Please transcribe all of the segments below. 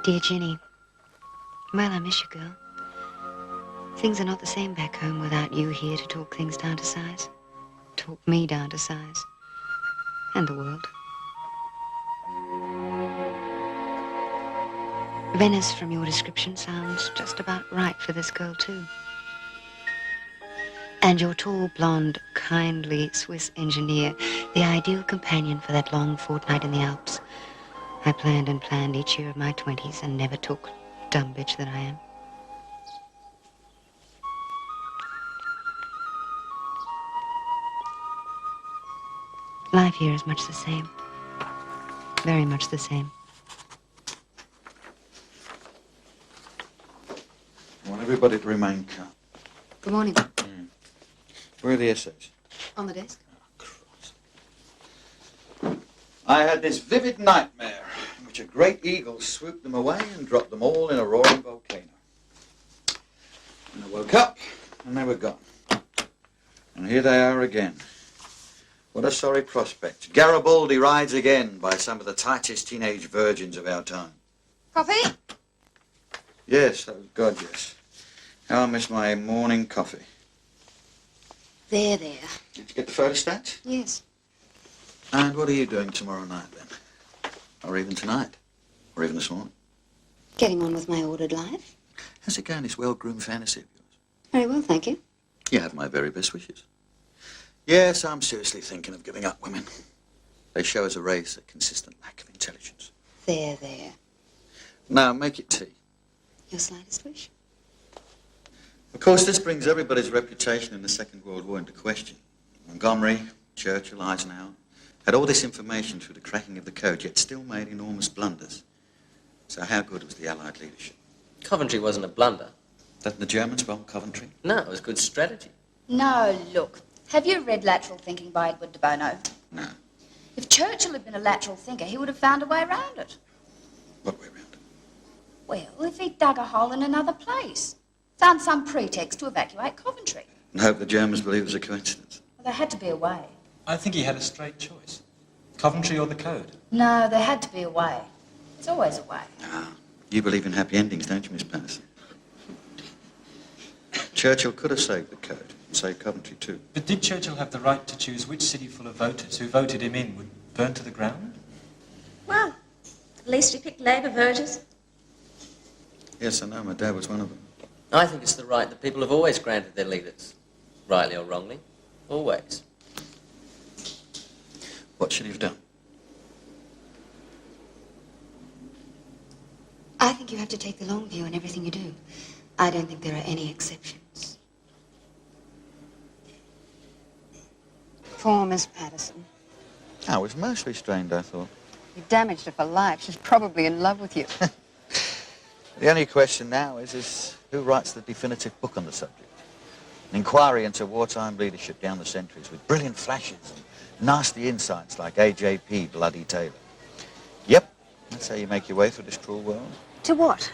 Dear Ginny, well, I miss you, girl. Things are not the same back home without you here to talk things down to size. Talk me down to size. And the world. Venice, from your description, sounds just about right for this girl, too. And your tall, blonde, kindly Swiss engineer, the ideal companion for that long fortnight in the Alps. I planned and planned each year of my 20s and never took, dumb bitch that I am. Life here is much the same. Very much the same. I want everybody to remain calm. Good morning. Where are the essays? On the desk. Oh, Christ. I had this vivid nightmare in which a great eagle swooped them away and dropped them all in a roaring volcano. And I woke up and they were gone. And here they are again. What a sorry prospect. Garibaldi rides again by some of the tightest teenage virgins of our time. Coffee? Yes, that was God, yes. How I miss my morning coffee. There. Did you get the photostats? Yes. And what are you doing tomorrow night, then? Or even tonight? Or even this morning? Getting on with my ordered life. How's it going, this well-groomed fantasy of yours? Very well, thank you. You have my very best wishes. Yes, I'm seriously thinking of giving up women. They show us a race a consistent lack of intelligence. There. Now, make it tea. Your slightest wish. Of course, this brings everybody's reputation in the Second World War into question. Montgomery, Churchill, Eisenhower had all this information through the cracking of the code, yet still made enormous blunders. So how good was the Allied leadership? Coventry wasn't a blunder. Didn't the Germans bomb Coventry? No, it was good strategy. No, look. Have you read Lateral Thinking by Edward de Bono? No. If Churchill had been a lateral thinker, he would have found a way around it. What way around it? Well, if he'd dug a hole in another place. Found some pretext to evacuate Coventry. And hope the Germans believe it was a coincidence. Well, there had to be a way. I think he had a straight choice. Coventry or the code? No, there had to be a way. There's always a way. Ah, you believe in happy endings, don't you, Miss Patterson? Churchill could have saved the code, and saved Coventry too. But did Churchill have the right to choose which city full of voters who voted him in would burn to the ground? Well, at least he picked Labour voters. Yes, I know, my dad was one of them. I think it's the right that people have always granted their leaders. Rightly or wrongly. Always. What should he have done? I think you have to take the long view in everything you do. I don't think there are any exceptions. Poor Miss Patterson. Oh, it was most restrained, I thought. You damaged her for life. She's probably in love with you. The only question now is who writes the definitive book on the subject? An inquiry into wartime leadership down the centuries with brilliant flashes and nasty insights like A.J.P. Bloody Taylor. Yep, that's how you make your way through this cruel world. To what?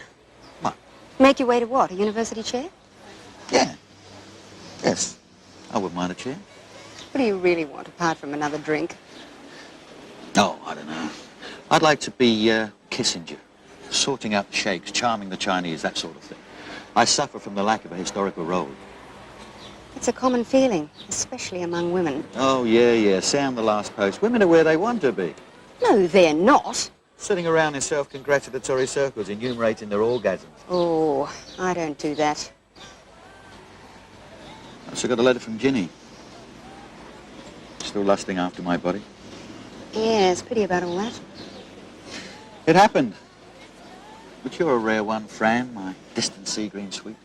What? Make your way to what? A university chair? Yeah. Yes. I wouldn't mind a chair. What do you really want, apart from another drink? Oh, I don't know. I'd like to be Kissinger, sorting out the sheikhs, charming the Chinese, that sort of thing. I suffer from the lack of a historical role. It's a common feeling, especially among women. Oh, yeah. Sound the last post. Women are where they want to be. No, they're not. Sitting around in self-congratulatory circles, enumerating their orgasms. Oh, I don't do that. I also got a letter from Ginny. Still lusting after my body. Yeah, it's pity about all that. It happened. But you're a rare one, Fran, my distant sea-green sweet.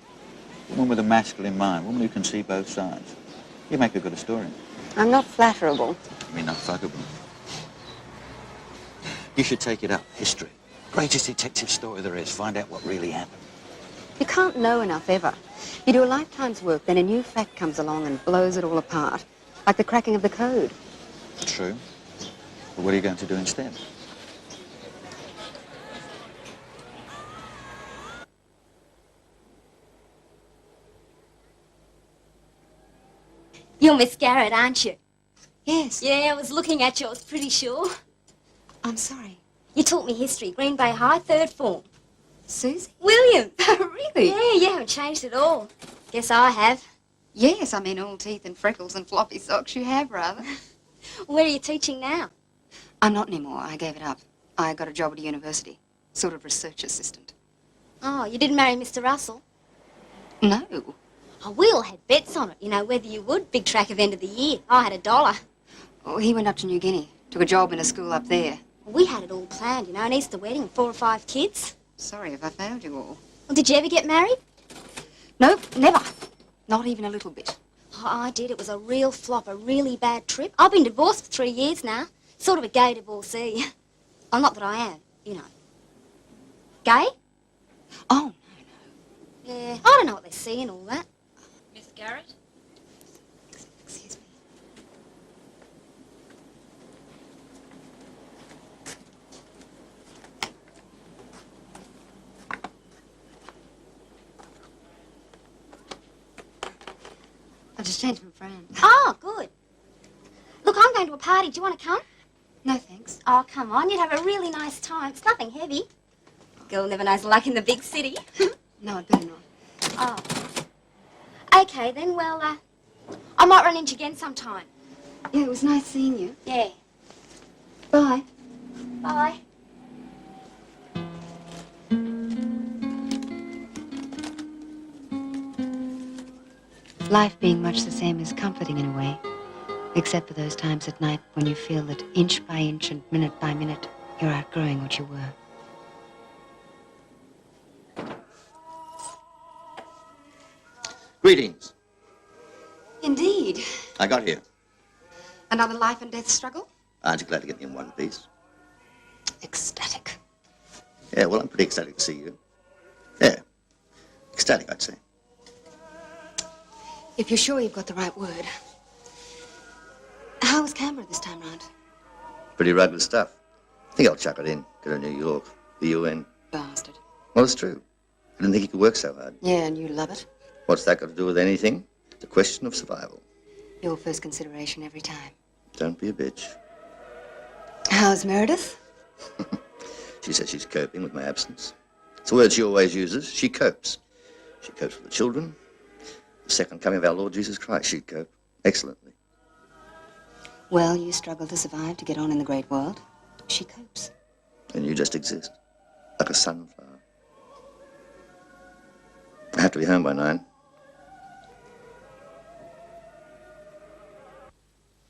Woman with a masculine mind, woman who can see both sides. You make a good historian. I'm not flatterable. You mean not fuckable? You should take it up, history. Greatest detective story there is. Find out what really happened. You can't know enough, ever. You do a lifetime's work, then a new fact comes along and blows it all apart. Like the cracking of the code. True. But what are you going to do instead? You're Miss Garrett, aren't you? Yes. Yeah, I was looking at you, I was pretty sure. I'm sorry. You taught me history, Green Bay High, third form. Susie? William! Really? Yeah, you haven't changed at all. Guess I have. Yes, I mean all teeth and freckles and floppy socks you have, rather. Where are you teaching now? I'm not anymore. I gave it up. I got a job at a university. Sort of research assistant. Oh, you didn't marry Mr. Russell? No. Oh, we all had bets on it, you know, whether you would. Big track event of the year. I had $1. Oh, he went up to New Guinea. Took a job in a school up there. We had it all planned, you know, an Easter wedding, 4 or 5 kids. Sorry if I failed you all. Well, did you ever get married? Nope, never. Not even a little bit. Oh, I did. It was a real flop, a really bad trip. I've been divorced for 3 years now. Sort of a gay divorcee. Oh, not that I am, you know. Gay? Oh, Yeah, I don't know what they see and all that. Miss Garrett? excuse me. I just changed my friend. Oh, good. Look, I'm going to a party. Do you want to come? No, thanks. Oh, come on. You'd have a really nice time. It's nothing heavy. Girl never knows luck in the big city. No, I'd better not. Oh. Okay, then. Well, I might run into you again sometime. Yeah, it was nice seeing you. Yeah. Bye. Bye. Life being much the same is comforting in a way, except for those times at night when you feel that inch by inch and minute by minute you're outgrowing what you were. Greetings. Indeed. I got here. Another life and death struggle? Aren't you glad to get me in one piece? Ecstatic. Yeah, well, I'm pretty ecstatic to see you. Yeah. Ecstatic, I'd say. If you're sure you've got the right word. How was Canberra this time round? Pretty rugged stuff. I think I'll chuck it in. Go to New York, the UN. Bastard. Well, it's true. I didn't think you could work so hard. Yeah, and you love it. What's that got to do with anything? It's a question of survival. Your first consideration every time. Don't be a bitch. How's Meredith? She says she's coping with my absence. It's a word she always uses. She copes. She copes with the children. The second coming of our Lord Jesus Christ, she'd cope excellently. Well, you struggle to survive, to get on in the great world. She copes. And you just exist, like a sunflower. I have to be home by 9.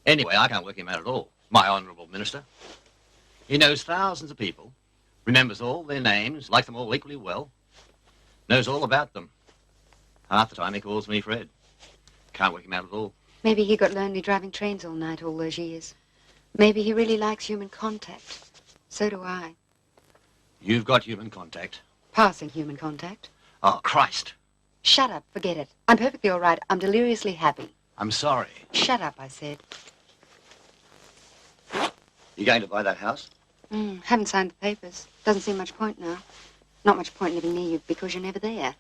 Anyway, I can't work him out at all, my honourable minister. He knows thousands of people, remembers all their names, likes them all equally well, knows all about them. Half the time he calls me Fred. Can't work him out at all. Maybe he got lonely driving trains all night all those years. Maybe he really likes human contact. So do I. You've got human contact. Passing human contact. Oh, Christ. Shut up, forget it. I'm perfectly all right. I'm deliriously happy. I'm sorry. Shut up, I said. You going to buy that house? Haven't signed the papers. Doesn't seem much point now. Not much point living near you because you're never there.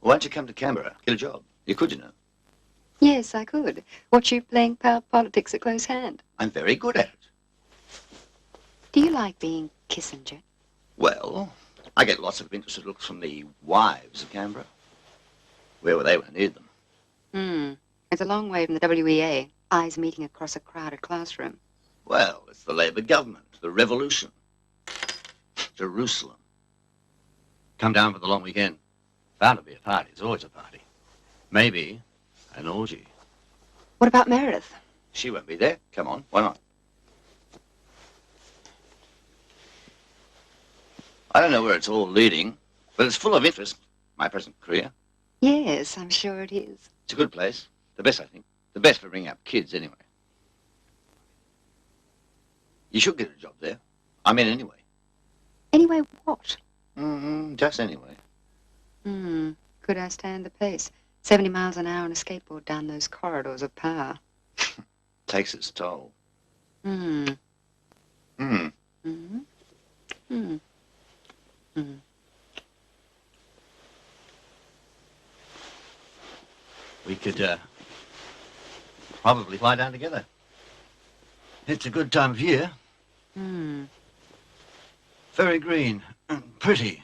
Why don't you come to Canberra? Get a job. You could, you know. Yes, I could. Watch you playing power politics at close hand. I'm very good at it. Do you like being Kissinger? Well, I get lots of interested looks from the wives of Canberra. Where were they when I needed them? It's a long way from the WEA. Eyes meeting across a crowded classroom. Well, it's the Labour government, the revolution. Jerusalem. Come down for the long weekend. Bound to be a party. It's always a party. Maybe an orgy. What about Meredith? She won't be there. Come on, why not? I don't know where it's all leading, but it's full of interest, my present career. Yes, I'm sure it is. It's a good place. The best, I think. The best for bringing up kids, anyway. You should get a job there. I mean, anyway. Anyway, what? Just anyway. Could I stand the pace? 70 miles an hour on a skateboard down those corridors of power. Takes its toll. We could, probably fly down together. It's a good time of year. Very green and pretty.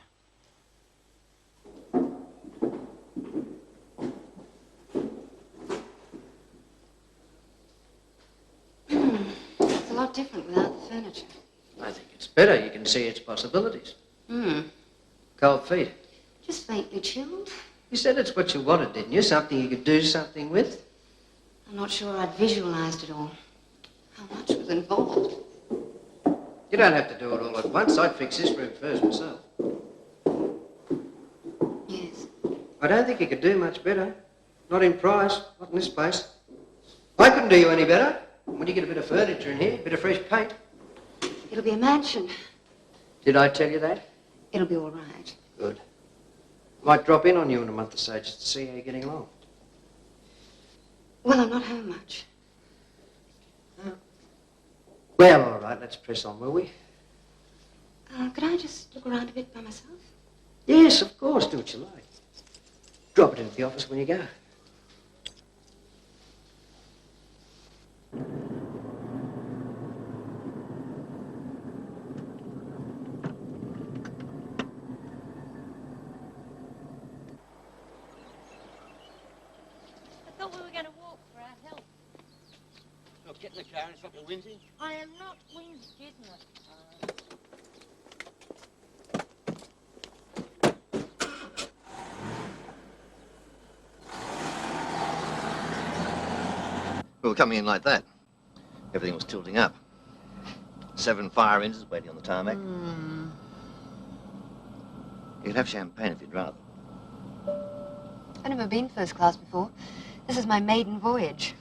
lot different without the furniture. I think it's better. You can see its possibilities. Cold feet. Just faintly chilled. You said it's what you wanted, didn't you? Something you could do something with? I'm not sure I'd visualized it all. How much was involved? You don't have to do it all at once. I'd fix this room first myself. Yes. I don't think you could do much better. Not in price. Not in this place. I couldn't do you any better. When you get a bit of furniture in here, a bit of fresh paint. It'll be a mansion. Did I tell you that? It'll be all right. Good. Might drop in on you in a month or so just to see how you're getting along. Well, I'm not home much. Well, all right, let's press on, will we? Could I just look around a bit by myself? Yes, of course, do what you like. Drop it into the office when you go. I thought we were going to walk for our health. Look, get in the car and stop your whinging. I am not whinging. We were coming in like that. Everything was tilting up. 7 fire engines waiting on the tarmac. You could have champagne if you'd rather. I've never been first class before. This is my maiden voyage.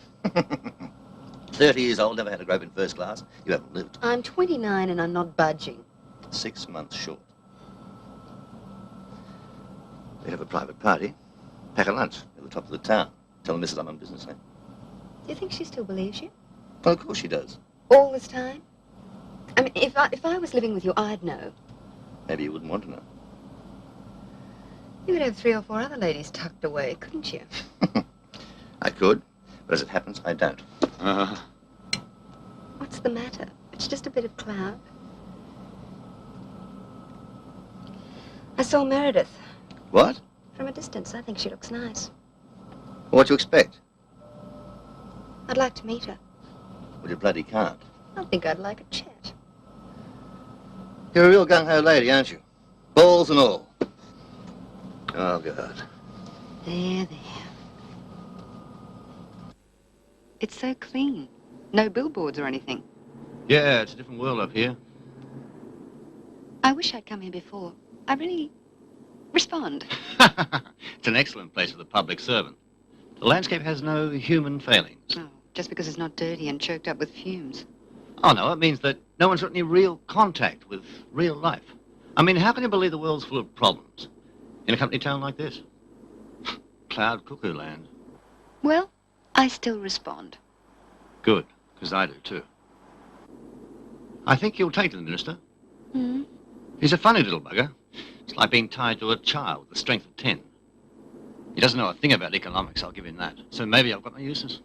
30 years old, never had a grope in first class. You haven't lived. I'm 29 and I'm not budging. 6 months short. We have a private party. Pack a lunch at the top of the town. Tell the missus I'm on business, eh? Do you think she still believes you? Well, of course she does. All this time? I mean, if I was living with you, I'd know. Maybe you wouldn't want to know. You could have 3 or 4 other ladies tucked away, couldn't you? I could, but as it happens, I don't. What's the matter? It's just a bit of cloud. I saw Meredith. What? From a distance, I think she looks nice. What do you expect? I'd like to meet her. Well, you bloody can't. I think I'd like a chat. You're a real gung-ho lady, aren't you? Balls and all. Oh, God. There. It's so clean. No billboards or anything. Yeah, it's a different world up here. I wish I'd come here before. I really respond. It's an excellent place for the public servant. The landscape has no human failings. Oh, just because it's not dirty and choked up with fumes. Oh, no, it means that no one's got any real contact with real life. I mean, how can you believe the world's full of problems in a company town like this? Cloud cuckoo land. Well, I still respond. Good, because I do, too. I think you'll take to the minister. He's a funny little bugger. It's like being tied to a child with the strength of 10. He doesn't know a thing about economics, I'll give him that. So maybe I've got my uses.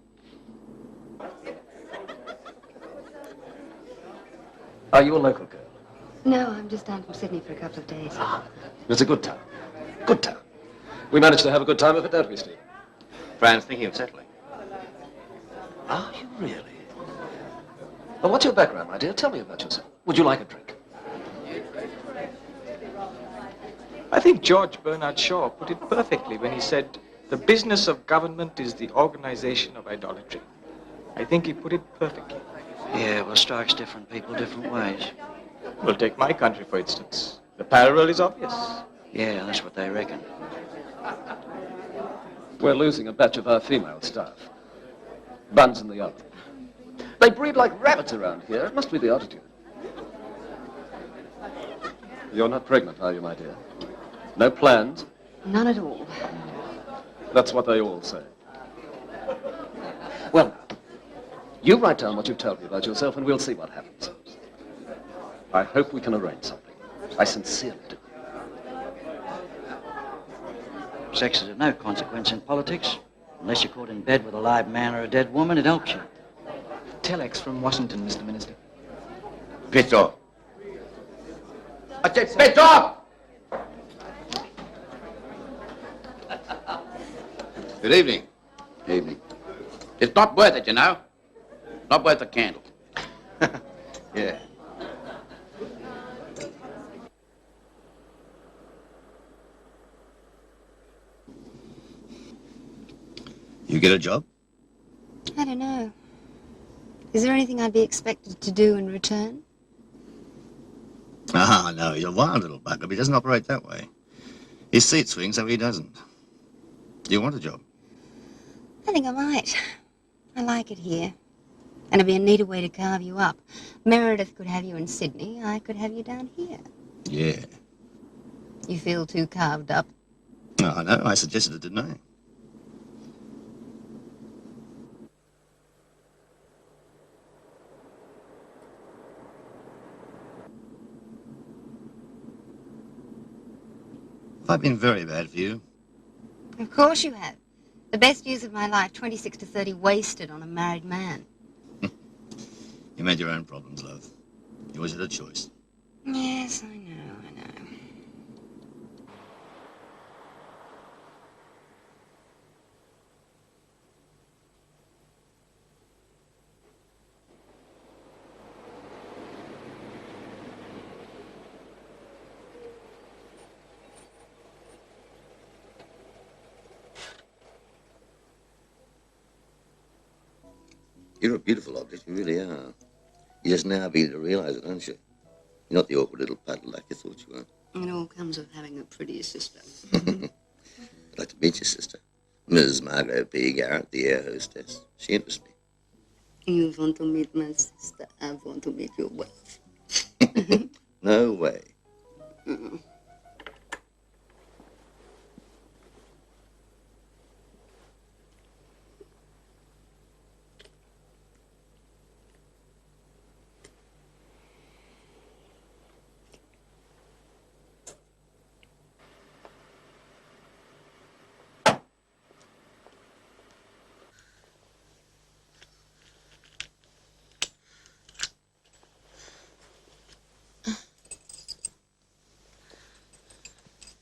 Are you a local girl? No, I'm just down from Sydney for a couple of days. It's a good town. Good town. We managed to have a good time of it, don't we, Steve? Fran's thinking of settling. Are you really? Well, what's your background, my dear? Tell me about yourself. Would you like a drink? I think George Bernard Shaw put it perfectly when he said, the business of government is the organization of idolatry. I think he put it perfectly. Yeah, well, strikes different people different ways. Well, take my country, for instance. The parallel is obvious. Yeah, that's what they reckon. We're losing a batch of our female staff. Buns in the oven. They breed like rabbits around here. It must be the altitude. You're not pregnant, are you, my dear? No plans? None at all. That's what they all say. Well, you write down what you've told me about yourself and we'll see what happens. I hope we can arrange something. I sincerely do. Sex is of no consequence in politics. Unless you're caught in bed with a live man or a dead woman, it helps you. Telex from Washington, Mr. Minister. Piss off. I said piss off! Good evening. Evening. It's not worth it, you know. Not worth a candle. Yeah. You get a job? I don't know. Is there anything I'd be expected to do in return? Ah, no, you're a wild little bugger, but he doesn't operate that way. His seat swings, so he doesn't. Do you want a job? I think I might. I like it here. And it'd be a neater way to carve you up. Meredith could have you in Sydney. I could have you down here. Yeah. You feel too carved up. No, I know. I suggested it, didn't I? I've been very bad for you. Of course you have. The best years of my life, 26 to 30, wasted on a married man. You made your own problems, love. You always had a choice. Yes, I know, I know. You're a beautiful object, you really are. You just now begin to realise it, aren't you? You're not the awkward little puddle like you thought you were. It all comes of having a pretty sister. I'd like to meet your sister, Ms. Margot P. Garrett, the air hostess. She interests me. You want to meet my sister? I want to meet your wife. No way.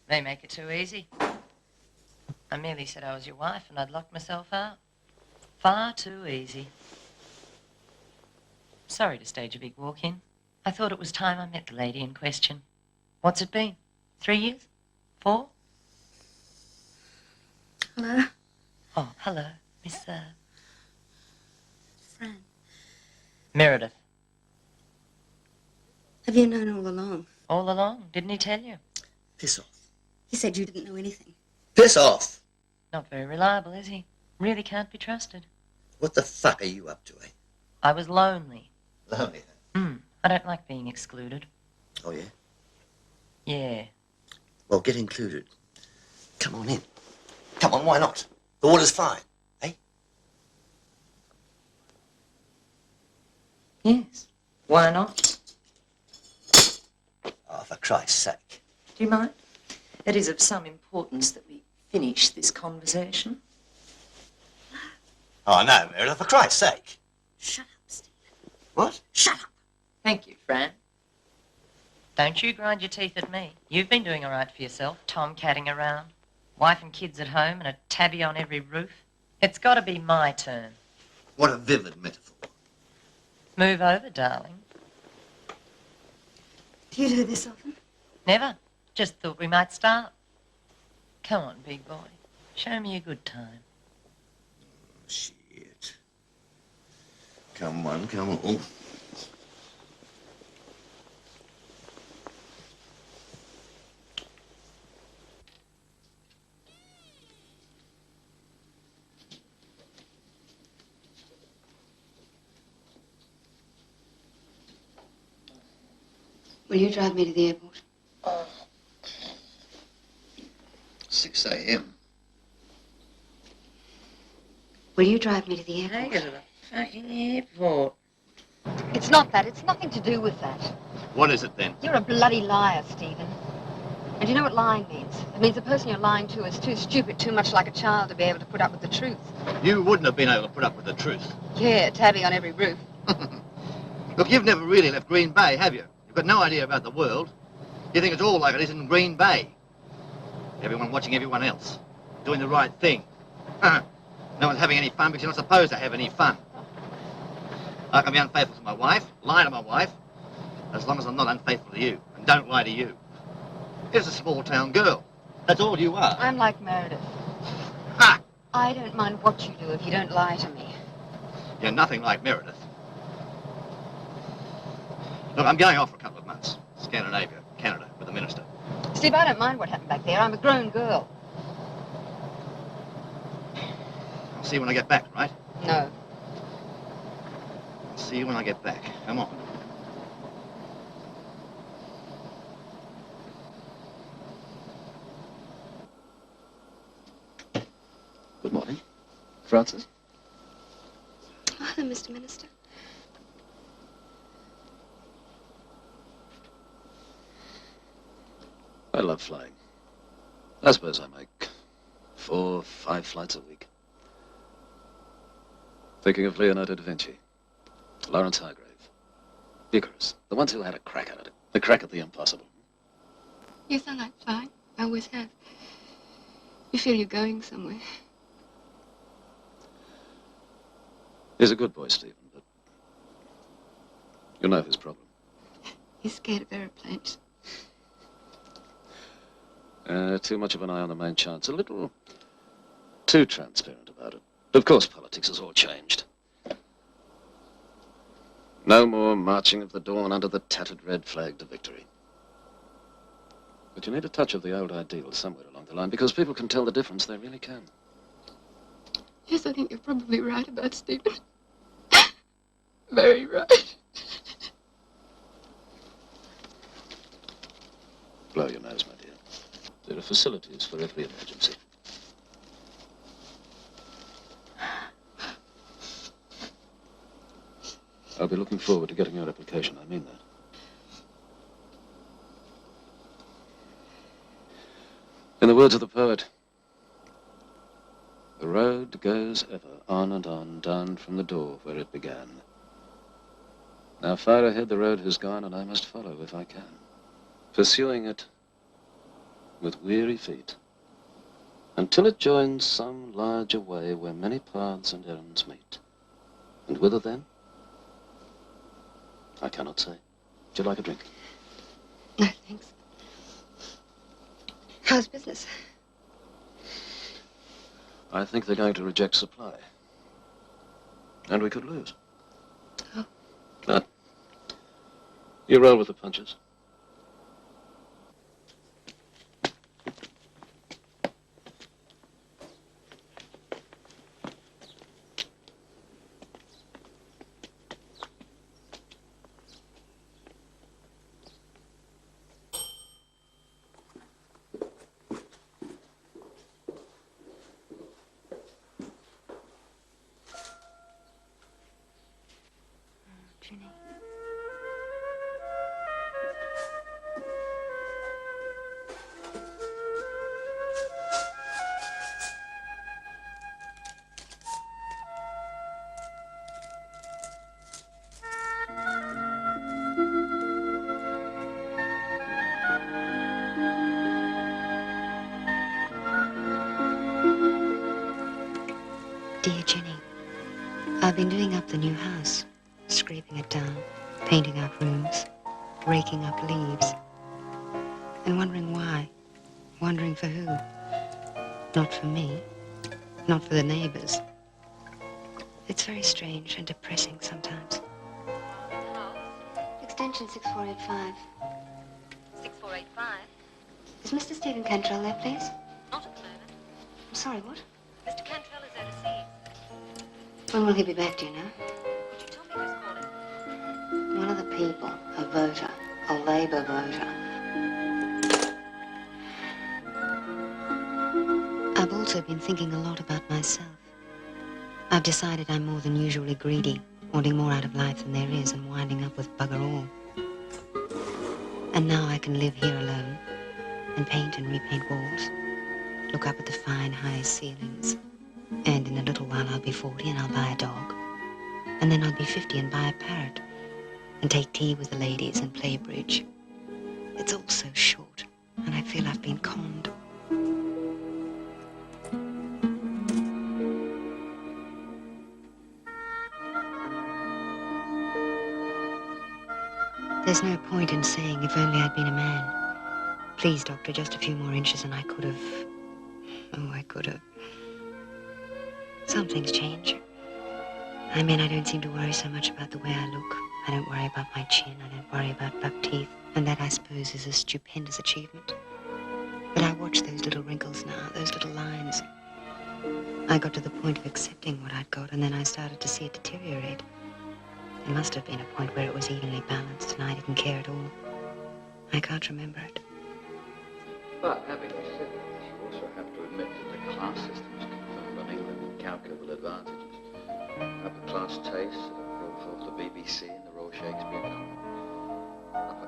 They make it too easy. I merely said I was your wife and I'd locked myself out. Far too easy. Sorry to stage a big walk-in. I thought it was time I met the lady in question. What's it been? 3 years? 4? Hello? Oh, hello, Miss, Fran. Meredith. Have you known all along? All along? Didn't he tell you? Piss off. He said you didn't know anything. Piss off! Not very reliable, is he? Really can't be trusted. What the fuck are you up to, eh? I was lonely. Lonely, then? I don't like being excluded. Oh, yeah? Yeah. Well, get included. Come on in. Come on, why not? The water's fine, eh? Yes. Why not? Oh, for Christ's sake. Do you mind? It is of some importance that we finish this conversation. Oh, no, Meredith, for Christ's sake. Shut up, Stephen. What? Shut up. Thank you, Fran. Don't you grind your teeth at me. You've been doing all right for yourself, tom-catting around. Wife and kids at home and a tabby on every roof. It's got to be my turn. What a vivid metaphor. Move over, darling. Do you do this often? Never. Just thought we might start. Come on, big boy. Show me a good time. Shit. Come on, come on. Will you drive me to the airport? 6 a.m. Will you drive me to the airport? Take it to the fucking airport. It's not that. It's nothing to do with that. What is it then? You're a bloody liar, Stephen. And you know what lying means? It means the person you're lying to is too stupid, too much like a child to be able to put up with the truth. You wouldn't have been able to put up with the truth. Yeah, tabby on every roof. Look, you've never really left Green Bay, have you? You've got no idea about the world. You think it's all like it is in Green Bay. Everyone watching everyone else. Doing the right thing. No one's having any fun because you're not supposed to have any fun. I can be unfaithful to my wife, lie to my wife, as long as I'm not unfaithful to you, and don't lie to you. Here's a small-town girl. That's all you are. I'm like Meredith. Ha! I don't mind what you do if you don't lie to me. You're nothing like Meredith. Look, I'm going off for a couple of months. Scandinavia, Canada, with the minister. Steve, I don't mind what happened back there. I'm a grown girl. I'll see you when I get back, right? No. I'll see you when I get back. Come on. Good morning. Francis? Hello, Mr. Minister. I love flying. I suppose I make 4 or 5 flights a week. Thinking of Leonardo da Vinci, Lawrence Hargrave, Icarus, the ones who had a crack at it, a crack at the impossible. Yes, I like flying. I always have. You feel you're going somewhere. He's a good boy, Stephen, but you know his problem. He's scared of aeroplanes. Too much of an eye on the main chance. A little too transparent about it. Of course, politics has all changed. No more marching of the dawn under the tattered red flag to victory. But you need a touch of the old ideal somewhere along the line, because people can tell the difference. They really can. Yes, I think you're probably right about Stephen. Very right. Blow your nose, my dear. There are facilities for every emergency. I'll be looking forward to getting your application. I mean that. In the words of the poet, the road goes ever on and on, down from the door where it began. Now far ahead the road has gone, and I must follow if I can, pursuing it with weary feet, until it joins some larger way where many paths and errands meet. And whither then? I cannot say. Would you like a drink? No, thanks. How's business? I think they're going to reject supply. And we could lose. Oh. But you roll with the punches. Ginny. Dear Ginny, I've been doing up the new house, scraping it down, painting out rooms, raking up leaves, and wondering why, wondering for who. Not for me, not for the neighbors. It's very strange and depressing sometimes. Extension 6485. 6485? Is Mr. Stephen Cantrell there, please? Not at the moment. I'm sorry, what? Mr. Cantrell is overseas. When will he be back, do you know? Would you tell me who's calling? One of the people, a voter, a Labour voter. I've also been thinking a lot about myself. I've decided I'm more than usually greedy, wanting more out of life than there is and winding up with bugger all. And now I can live here alone and paint and repaint walls, look up at the fine high ceilings, and in a little while I'll be 40 and I'll buy a dog. And then I'll be 50 and buy a parrot and take tea with the ladies and play bridge. It's all so short, and I feel I've been conned. There's no point in saying, if only I'd been a man. Please, Doctor, just a few more inches and I could have... Oh, I could have... Some things change. I mean, I don't seem to worry so much about the way I look. I don't worry about my chin. I don't worry about buck teeth. And that, I suppose, is a stupendous achievement. But I watch those little wrinkles now, those little lines. I got to the point of accepting what I'd got, and then I started to see it deteriorate. There must have been a point where it was evenly balanced, and I didn't care at all. I can't remember it. But having said that, you also have to admit that the class system is confirmed on England with calculable advantages. Upper-class tastes brought forth the BBC and the Royal Shakespeare Company.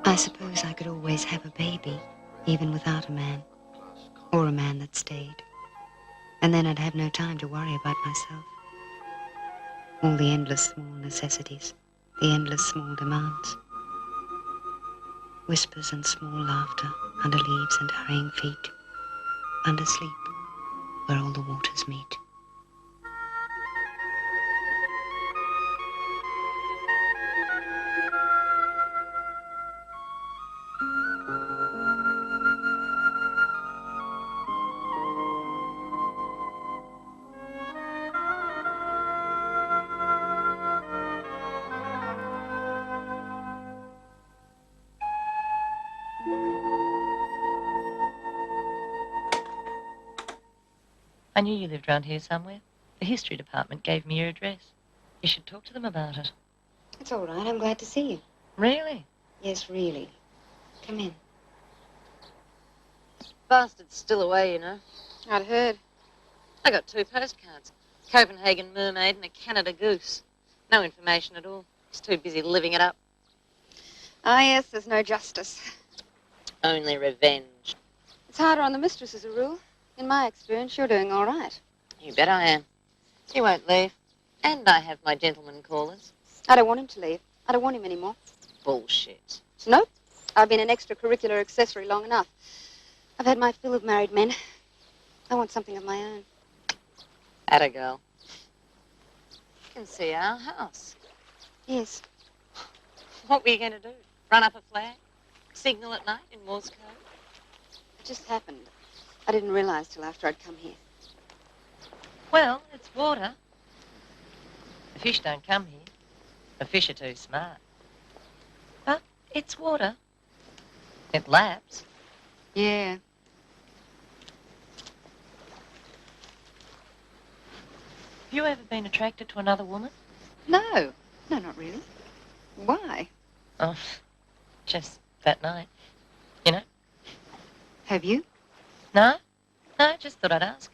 I suppose I could always have a baby, even without a man. Or a man that stayed. And then I'd have no time to worry about myself. All the endless small necessities, the endless small demands. Whispers and small laughter, under leaves and hurrying feet. Under sleep, where all the waters meet. I knew you lived round here somewhere. The history department gave me your address. You should talk to them about it. It's all right. I'm glad to see you. Really? Yes, really. Come in. Bastard's still away, you know. I'd heard. I got 2 postcards. Copenhagen mermaid and a Canada goose. No information at all. He's too busy living it up. Ah, yes, there's no justice. Only revenge. It's harder on the mistress as a rule. In my experience, you're doing all right. You bet I am. He won't leave. And I have my gentleman callers. I don't want him to leave. I don't want him anymore. Bullshit. Nope. I've been an extracurricular accessory long enough. I've had my fill of married men. I want something of my own. Atta girl. You can see our house. Yes. What were you going to do? Run up a flag? Signal at night in Morse code? It just happened. I didn't realize till after I'd come here. Well, it's water. The fish don't come here. The fish are too smart. But it's water. It laps. Yeah. Have you ever been attracted to another woman? No. No, not really. Why? Oh, just that night. You know? Have you? No? No, just thought I'd ask.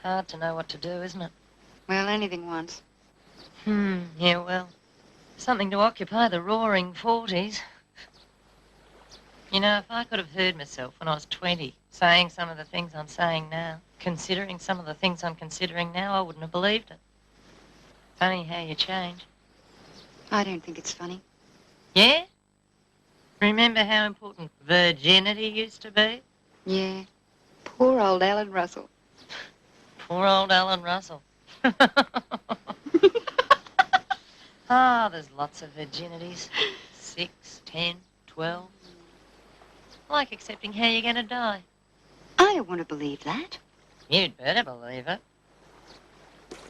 Hard to know what to do, isn't it? Well, anything once. Yeah, well, something to occupy the roaring 40s. You know, if I could have heard myself when I was 20, saying some of the things I'm saying now, considering some of the things I'm considering now, I wouldn't have believed it. Funny how you change. I don't think it's funny. Yeah? Remember how important virginity used to be? Yeah. Poor old Alan Russell. Poor old Alan Russell. Ah, there's lots of virginities. 6, 10, 12. Like accepting how you're going to die. I don't want to believe that. You'd better believe it.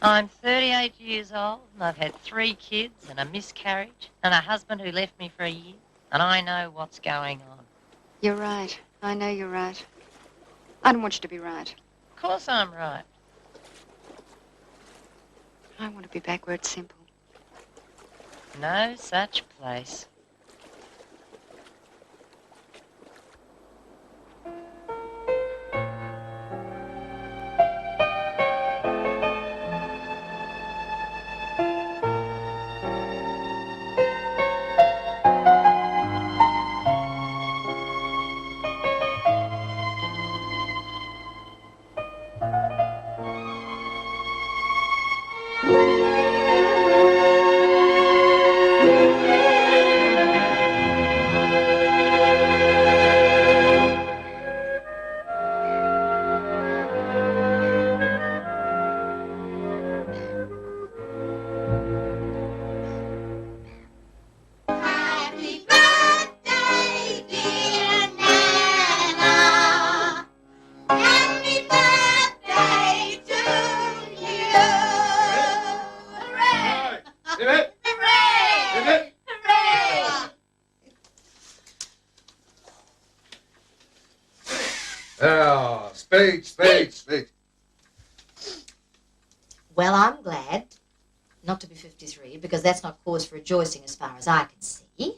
I'm 38 years old, and I've had 3 kids and a miscarriage and a husband who left me for a year, and I know what's going on. You're right. I know you're right. I don't want you to be right. Of course I'm right. I want to be back where it's simple. No such place. Oh, speech. Well, I'm glad not to be 53, because that's not cause for rejoicing as far as I can see.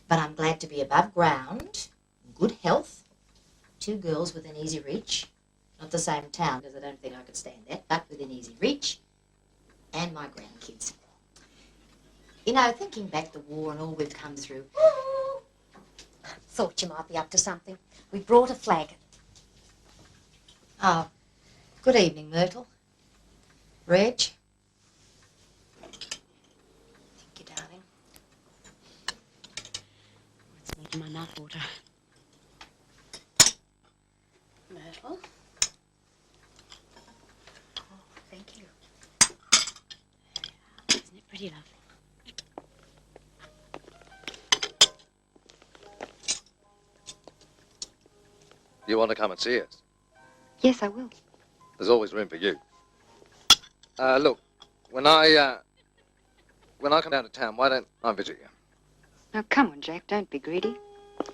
But I'm glad to be above ground, in good health, 2 girls within easy reach. Not the same town, because I don't think I could stand that, but within easy reach. And my grandkids. You know, thinking back the war and all we've come through, thought you might be up to something. We brought a flag. Oh, good evening, Myrtle. Reg? Thank you, darling. It's making my mouth water. Myrtle? Oh, thank you. Isn't it pretty lovely? You want to come and see us? Yes, I will. There's always room for you. Look, when I come down to town, why don't I visit you? Now, come on, Jack. Don't be greedy.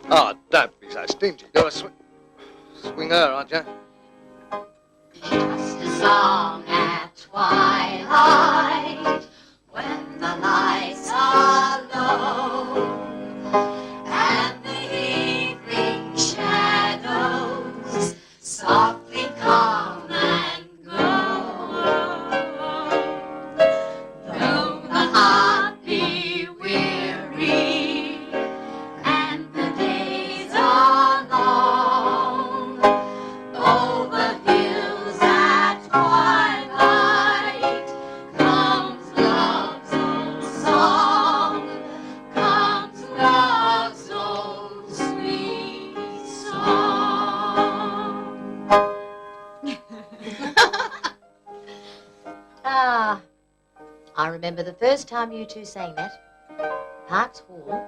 Oh, don't be so stingy. You're a swinger, aren't you? Just a song at twilight, when the lights are low, and the evening shadows softly come and go. Though the heart be weary, and the days are long, over hills at twilight comes love's old song, comes love's old sweet song. Ah, I remember the first time you two sang that. Parks Hall,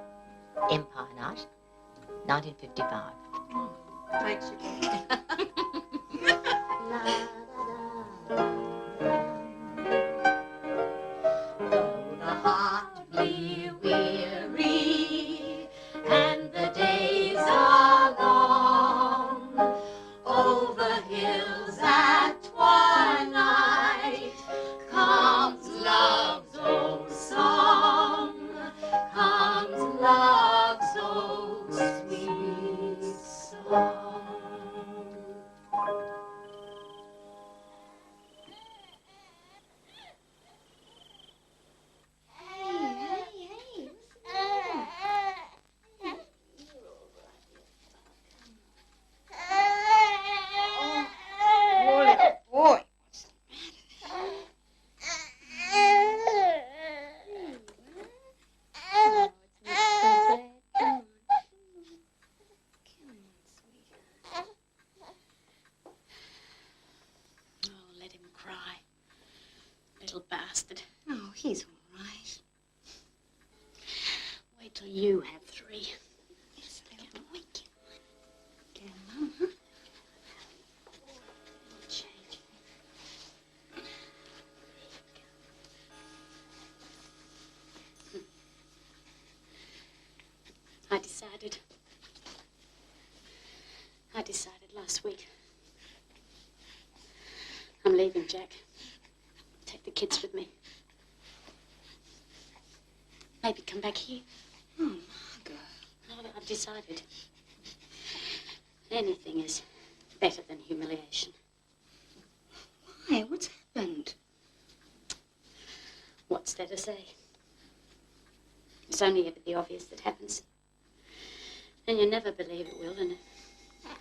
Empire Night, 1955. Thanks again. Though the heart be weary and the days are long, over hills at twilight comes love's old song, comes love's old sweet song. Poor little boy. Oh, let him cry. Little bastard. Oh, he's all right. Wait till you have 3. Yes, they'll wake you. Get Mum, huh? Change. I decided last week. I'm leaving, Jack. Take the kids with me. Maybe come back here. Oh, Margot. No, I've decided. Anything is better than humiliation. Why? What's happened? What's there to say? It's only ever the obvious that happens. And you never believe it will, and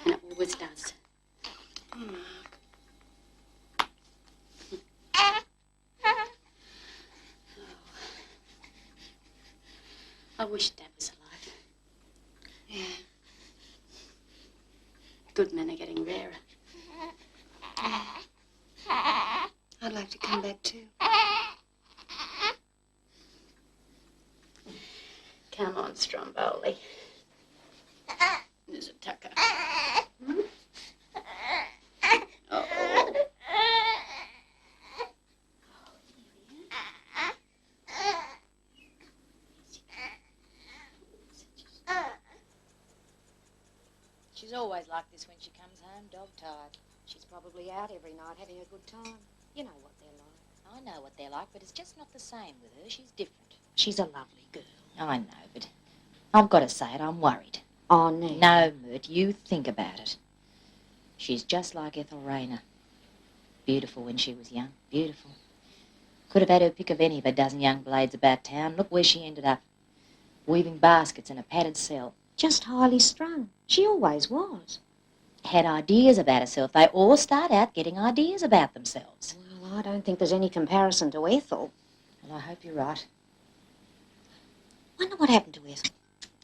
it always does. Oh, Mark. I wish Dad was alive. Yeah. Good men are getting rarer. I'd like to come back too. Come on, Stromboli. There's a tucker. Hmm? Oh. She's always like this when she comes home, dog-tired. She's probably out every night having a good time. You know what they're like. I know what they're like, but it's just not the same with her. She's different. She's a lovely girl. I know, but I've got to say it, I'm worried. Oh, no. No, Mert, you think about it. She's just like Ethel Rayner. Beautiful when she was young. Beautiful. Could have had her pick of any of a dozen young blades about town. Look where she ended up. Weaving baskets in a padded cell. Just highly strung. She always was. Had ideas about herself. They all start out getting ideas about themselves. Well, I don't think there's any comparison to Ethel. Well, I hope you're right. Wonder what happened to Ethel.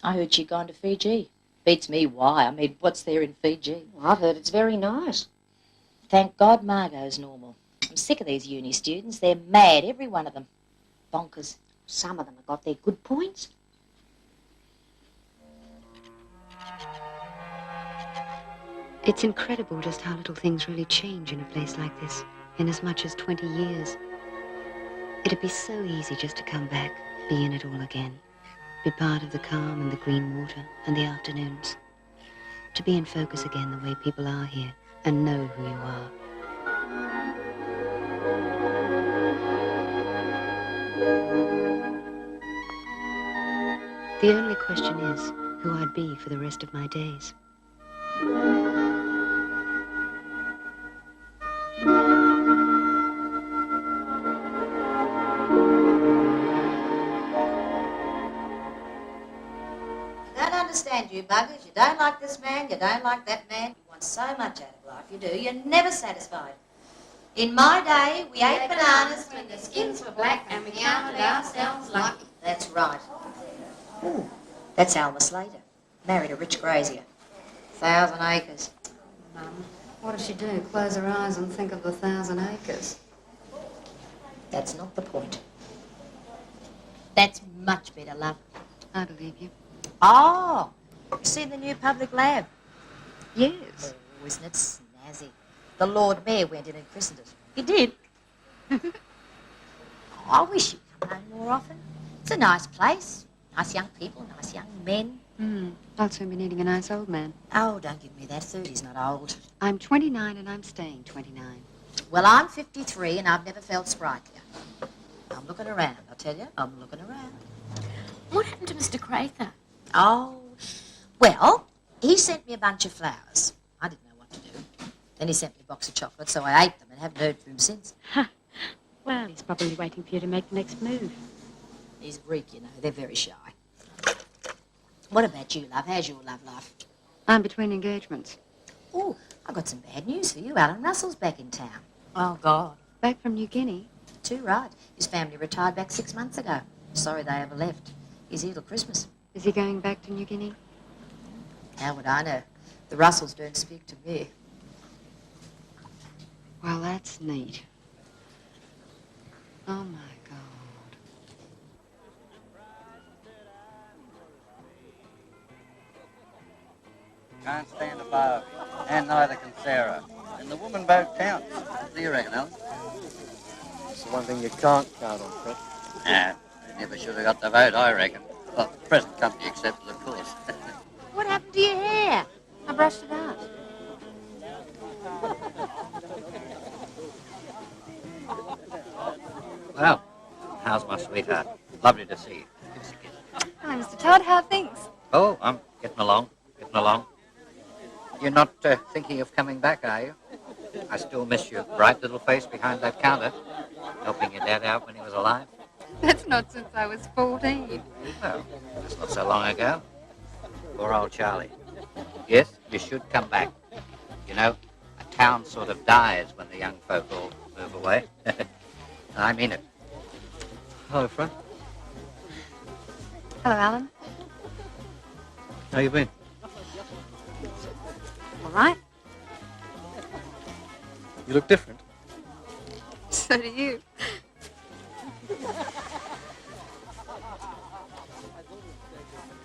I heard she'd gone to Fiji. Beats me why. I mean, what's there in Fiji? Well, I've heard it's very nice. Thank God Margot's normal. I'm sick of these uni students. They're mad, every one of them. Bonkers. Some of them have got their good points. It's incredible just how little things really change in a place like this in as much as 20 years. It'd be so easy just to come back, be in it all again, be part of the calm and the green water and the afternoons, to be in focus again the way people are here and know who you are. The only question is who I'd be for the rest of my days. I don't understand you buggers. You don't like this man, you don't like that man. You want so much out of life, you do. You're never satisfied. In my day, we ate bananas when the skins were black and we counted ourselves lucky. That's right. Ooh, that's Alma Slater. Married a rich grazier. 1,000 acres. Mum, what does she do? Close her eyes and think of the 1,000 acres? That's not the point. That's much better, love. I believe you. Oh, you see the new public lab? Yes. Oh, isn't it snazzy? The Lord Mayor went in and christened it. He did. Oh, I wish you'd come home more often. It's a nice place. Nice young people, nice young men. I'll soon be needing a nice old man. Oh, don't give me that. 30's not old. I'm 29 and I'm staying 29. Well, I'm 53 and I've never felt sprightlier. I'm looking around, I'll tell you. I'm looking around. What happened to Mr. Crather? Oh, well, he sent me a bunch of flowers. I didn't know what to do. Then he sent me a box of chocolates, so I ate them and haven't heard from him since. Well, he's probably waiting for you to make the next move. He's Greek, you know. They're very shy. What about you, love? How's your love life? I'm between engagements. Oh, I've got some bad news for you. Alan Russell's back in town. Oh, God. Back from New Guinea? Too right. His family retired back 6 months ago. Sorry they ever left. He's here till Christmas. Is he going back to New Guinea? How would I know? The Russells don't speak to me. Well, that's neat. Oh, my God. Can't stand above, and neither can Sarah. And the woman both counts. What do you reckon, Alan? It's the one thing you can't count on, Fred. Nah, they never should have got the vote, I reckon. Well, present company accepted, of course. What happened to your hair? I brushed it out. Well, how's my sweetheart? Lovely to see you. Give us a kiss. Hi, Mr. Todd. How are things? Oh, I'm getting along, getting along. You're not thinking of coming back, are you? I still miss your bright little face behind that counter, helping your dad out when he was alive. That's not since I was 14. Well, that's not so long ago. Poor old Charlie. Yes, you should come back. You know, a town sort of dies when the young folk all move away. I mean it. Hello, Fred. Hello, Alan. How you been? All right. You look different. So do you.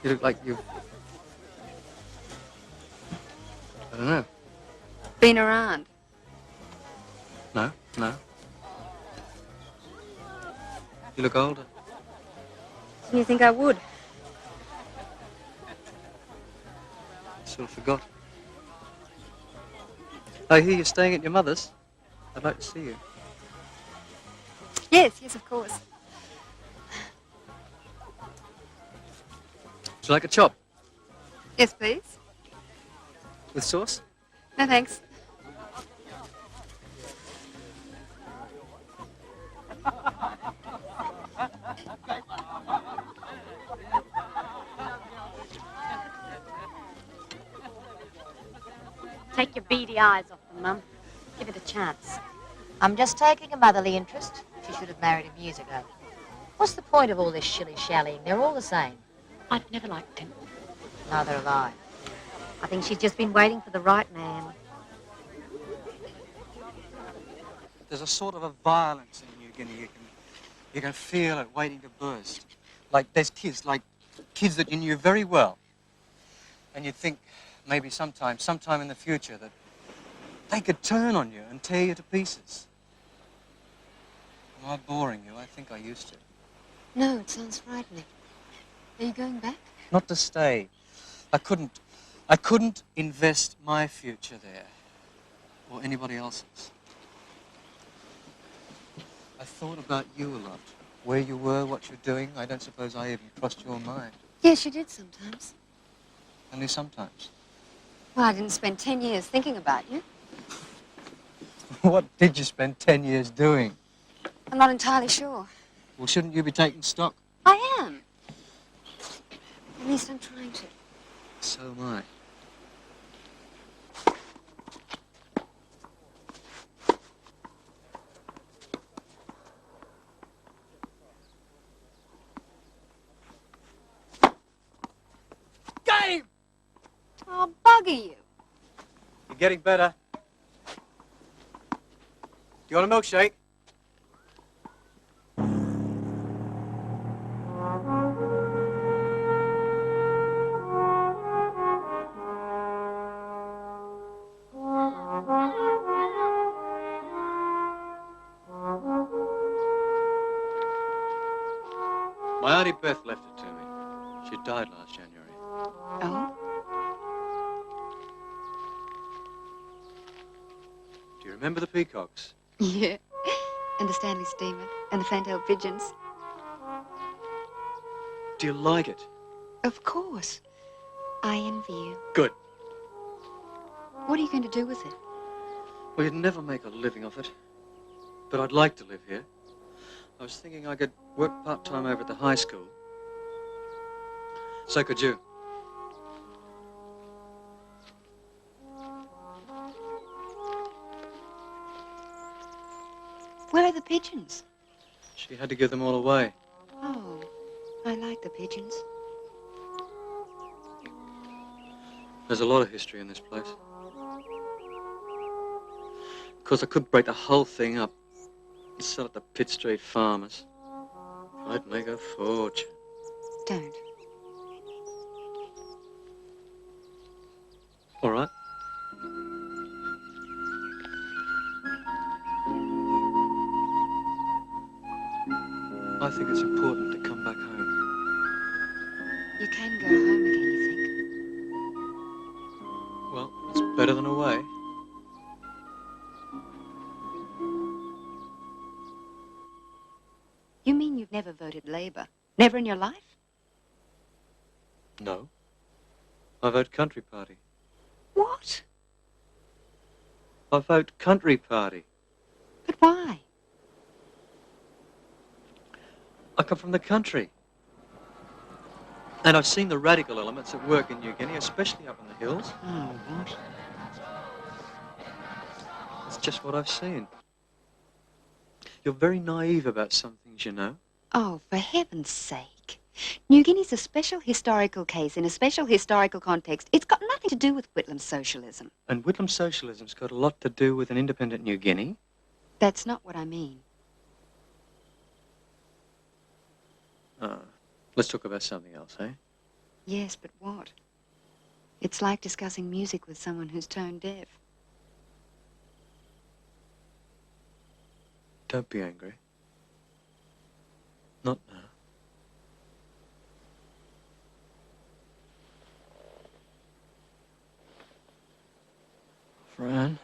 You look like you've... I don't know. Been around. No. You look older. You think I would? Sort of forgot. I hear you're staying at your mother's. I'd like to see you. Yes, yes, of course. Would you like a chop? Yes, please. With sauce? No, thanks. Take your beady eyes off them, Mum. Give it a chance. I'm just taking a motherly interest. She should have married him years ago. What's the point of all this shilly-shallying? They're all the same. I've never liked him. Neither have I. I think she's just been waiting for the right man. There's a sort of a violence in New Guinea. You can feel it waiting to burst. Like there's kids that you knew very well. And you'd think maybe sometime in the future that they could turn on you and tear you to pieces. Am I boring you? I think I used to. No, it sounds frightening. Are you going back? Not to stay. I couldn't invest my future there. Or anybody else's. I thought about you a lot. Where you were, what you're doing. I don't suppose I even crossed your mind. Yes, you did sometimes. Only sometimes. Well, I didn't spend 10 years thinking about you. What did you spend 10 years doing? I'm not entirely sure. Well, shouldn't you be taking stock? I am. At least I'm trying to. So am I. Game! I'll bugger you. You're getting better. Do you want a milkshake? My Auntie Beth left it to me. She died last January. Oh? Do you remember the peacocks? Yeah. And the Stanley steamer. And the fantail pigeons. Do you like it? Of course. I envy you. Good. What are you going to do with it? Well, you'd never make a living off it. But I'd like to live here. I was thinking I could work part-time over at the high school. So could you. Where are the pigeons? She had to give them all away. Oh, I like the pigeons. There's a lot of history in this place. Of course, I could break the whole thing up and sell it to Pitt Street farmers. I'd make a fortune. Don't. All right. I think it's important to come back home. You can go home again, you think? Well, it's better than away. You mean you've never voted Labour? Never in your life? No. I vote Country Party. What? I vote Country Party. But why? I come from the country. And I've seen the radical elements at work in New Guinea, especially up in the hills. Oh, what? It's just what I've seen. You're very naive about some things, you know. Oh, for heaven's sake. New Guinea's a special historical case in a special historical context. It's got nothing to do with Whitlam's socialism. And Whitlam socialism's got a lot to do with an independent New Guinea. That's not what I mean. Let's talk about something else, eh? Yes, but what? It's like discussing music with someone who's tone deaf. Don't be angry. Not now. Fran?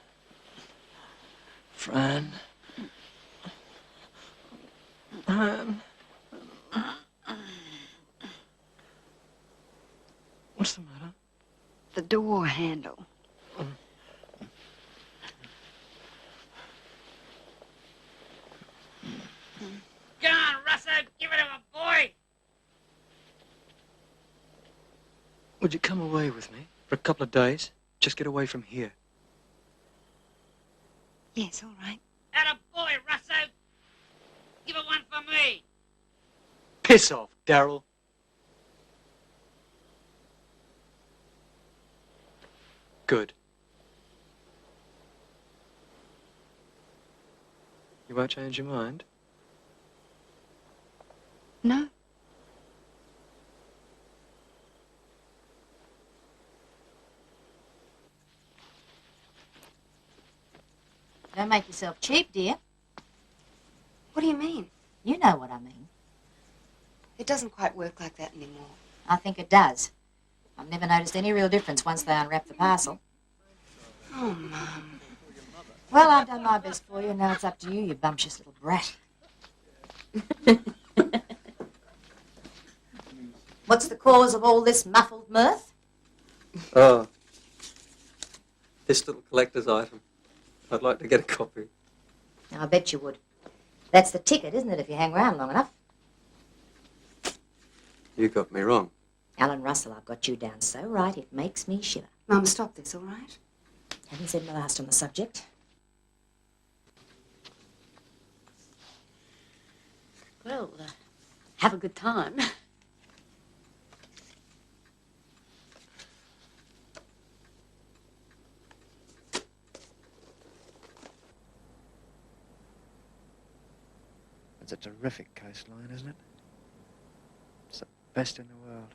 the door handle. Go on, Russo, give it to a boy! Would you come away with me for a couple of days? Just get away from here. Yes, all right. Atta boy, Russo! Give it one for me! Piss off, Daryl. Good. You won't change your mind? No. Don't make yourself cheap, dear. What do you mean? You know what I mean. It doesn't quite work like that anymore. I think it does. I've never noticed any real difference once they unwrap the parcel. Oh, Mum. Well, I've done my best for you, and now it's up to you, you bumptious little brat. What's the cause of all this muffled mirth? Oh. This little collector's item. I'd like to get a copy. I bet you would. That's the ticket, isn't it, if you hang around long enough? You got me wrong. Alan Russell, I've got you down so right it makes me shiver. Mum, stop this, all right? Haven't said my last on the subject. Well, have a good time. It's a terrific coastline, isn't it? It's the best in the world.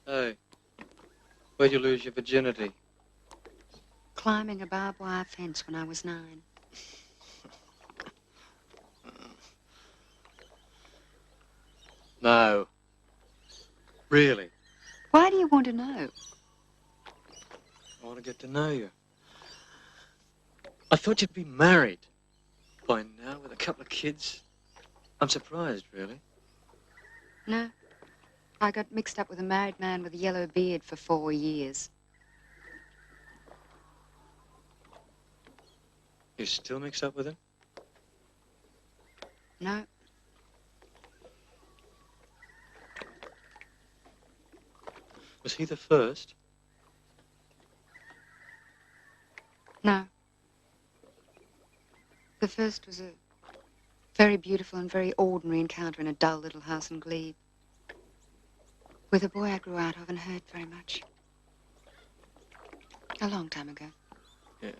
Hey, where'd you lose your virginity? Climbing a barbed wire fence when I was 9. No. Really? Why do you want to know? I want to get to know you. I thought you'd be married by now with a couple of kids. I'm surprised, really. No. I got mixed up with a married man with a yellow beard for 4 years. You're still mixed up with him? No. Was he the first? No. The first was a very beautiful and very ordinary encounter in a dull little house in Glebe. With a boy I grew out of and heard very much. A long time ago. Yeah.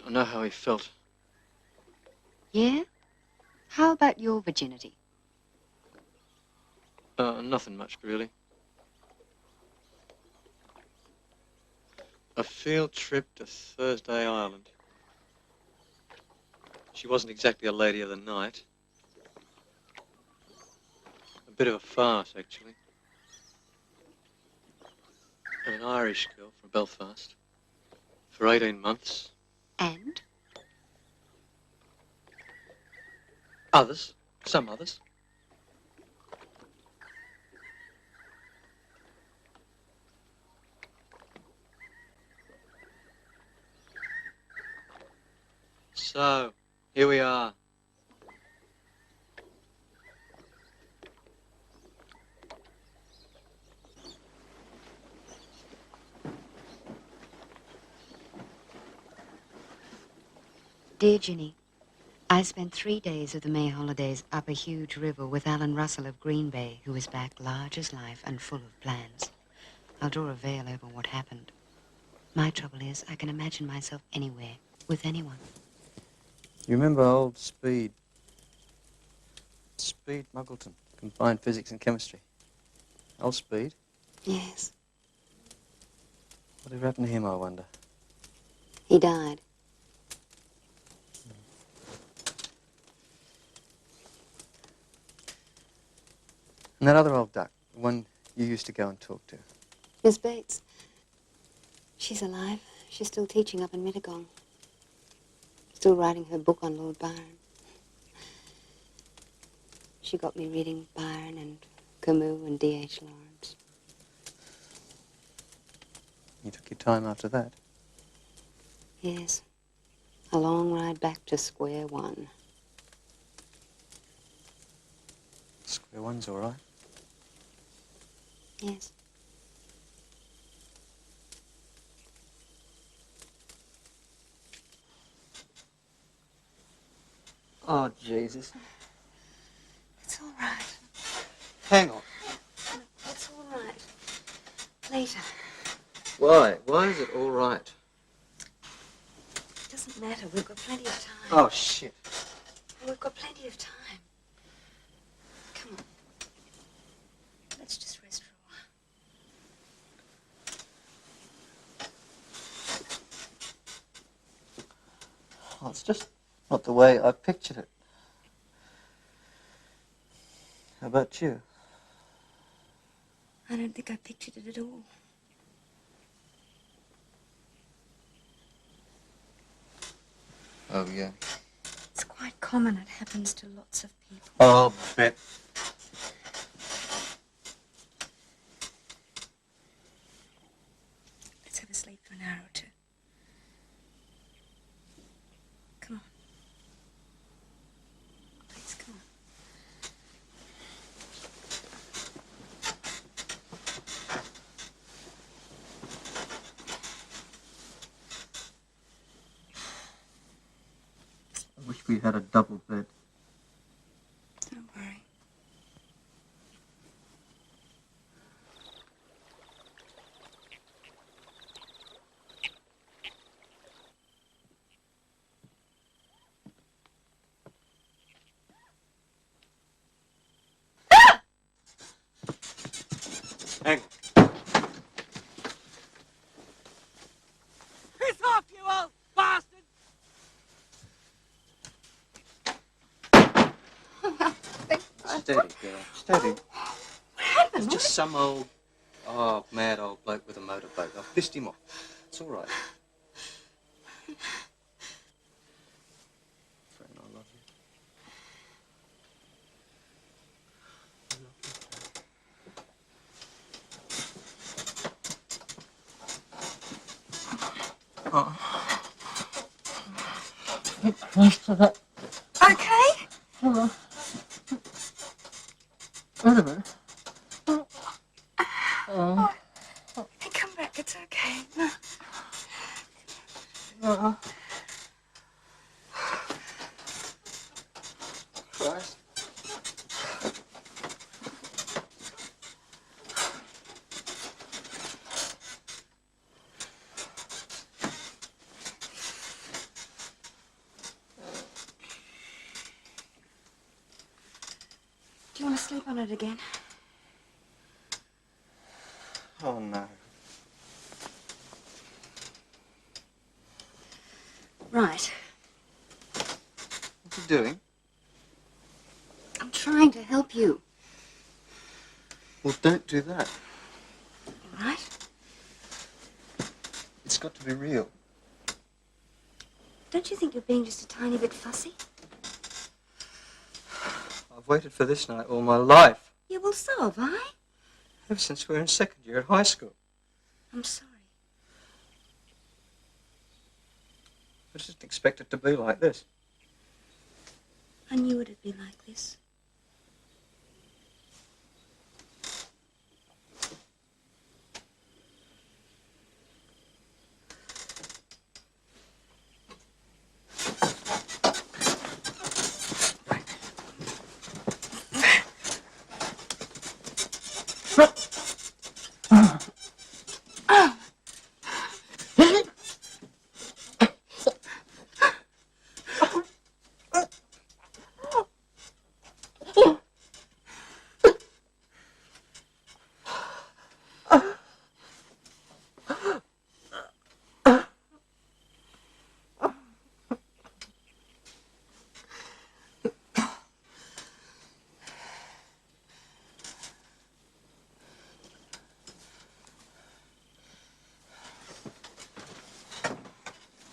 I know how he felt. Yeah? How about your virginity? Nothing much, really. A field trip to Thursday Island. She wasn't exactly a lady of the night. A bit of a farce, actually. And an Irish girl from Belfast. For 18 months. And? Others. Some others. So, here we are. Dear Ginny, I spent 3 days of the May holidays up a huge river with Alan Russell of Green Bay, who is back large as life and full of plans. I'll draw a veil over what happened. My trouble is, I can imagine myself anywhere, with anyone. You remember old Speed? Speed Muggleton, combined physics and chemistry. Old Speed. Yes, Whatever happened to him, I wonder? he died. And that other old duck, the one you used to go and talk to. Miss Bates. She's alive. She's still teaching up in Mittagong. Still writing her book on Lord Byron. She got me reading Byron and Camus and D.H. Lawrence. You took your time after that. Yes. A long ride back to square one. Square one's all right. Yes. Oh, Jesus. It's all right. Hang on. It's all right. Later. Why? Why is it all right? It doesn't matter. We've got plenty of time. Oh, shit. We've got plenty of time. Come on. Let's just rest for a while. Oh, it's just not the way I pictured it. How about you? I don't think I pictured it at all. Oh, yeah. It's quite common. It happens to lots of people. Oh, bet. Let's have a sleep for an hour or two. Come on. Please, come on. I wish we had a double bed. Don't worry. Hang on. Piss off, you old bastard! Steady, girl. Steady. What happened? It's just some old, mad old bloke with a motorboat. I've pissed him off. It's all right. Friend, I love you. Okay? Wait a minute. Hey, come back. It's okay. No. Christ. Do you want to sleep on it again? Oh, no. Right. What are you doing? I'm trying to help you. Well, don't do that. All right? It's got to be real. Don't you think you're being just a tiny bit fussy? I've waited for this night all my life. Yeah, well, so have I. Ever since we were in second year at high school. I'm sorry. I just didn't expect it to be like this. I knew it'd be like this.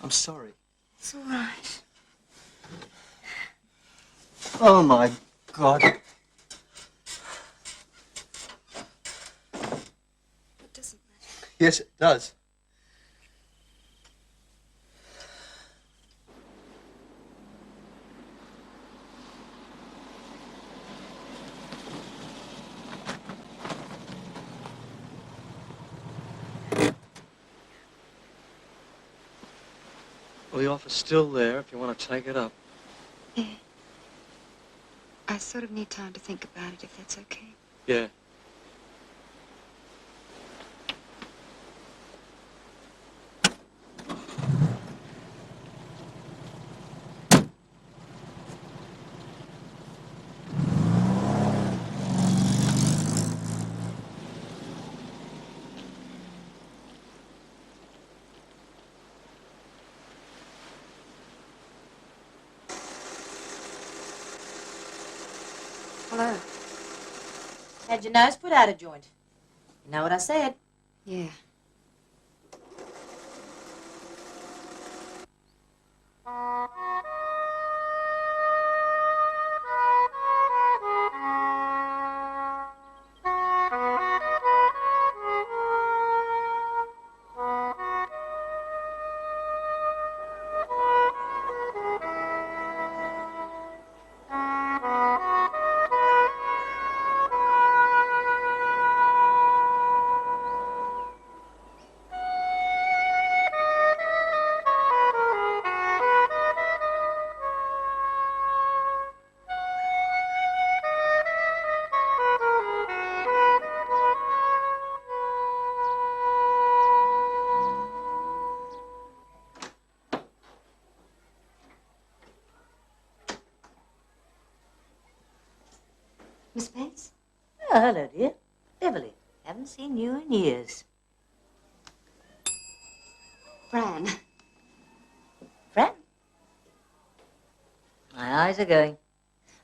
I'm sorry. It's all right. Oh, my God. It doesn't matter. Yes, it does. Well, the offer's still there if you want to take it up. Yeah. I sort of need time to think about it, if that's okay. Yeah. Hello. Had your nose put out of joint. You know what I said? Yeah. Miss Bates? Oh, hello, dear. Beverly. Haven't seen you in years. Fran. Fran? My eyes are going.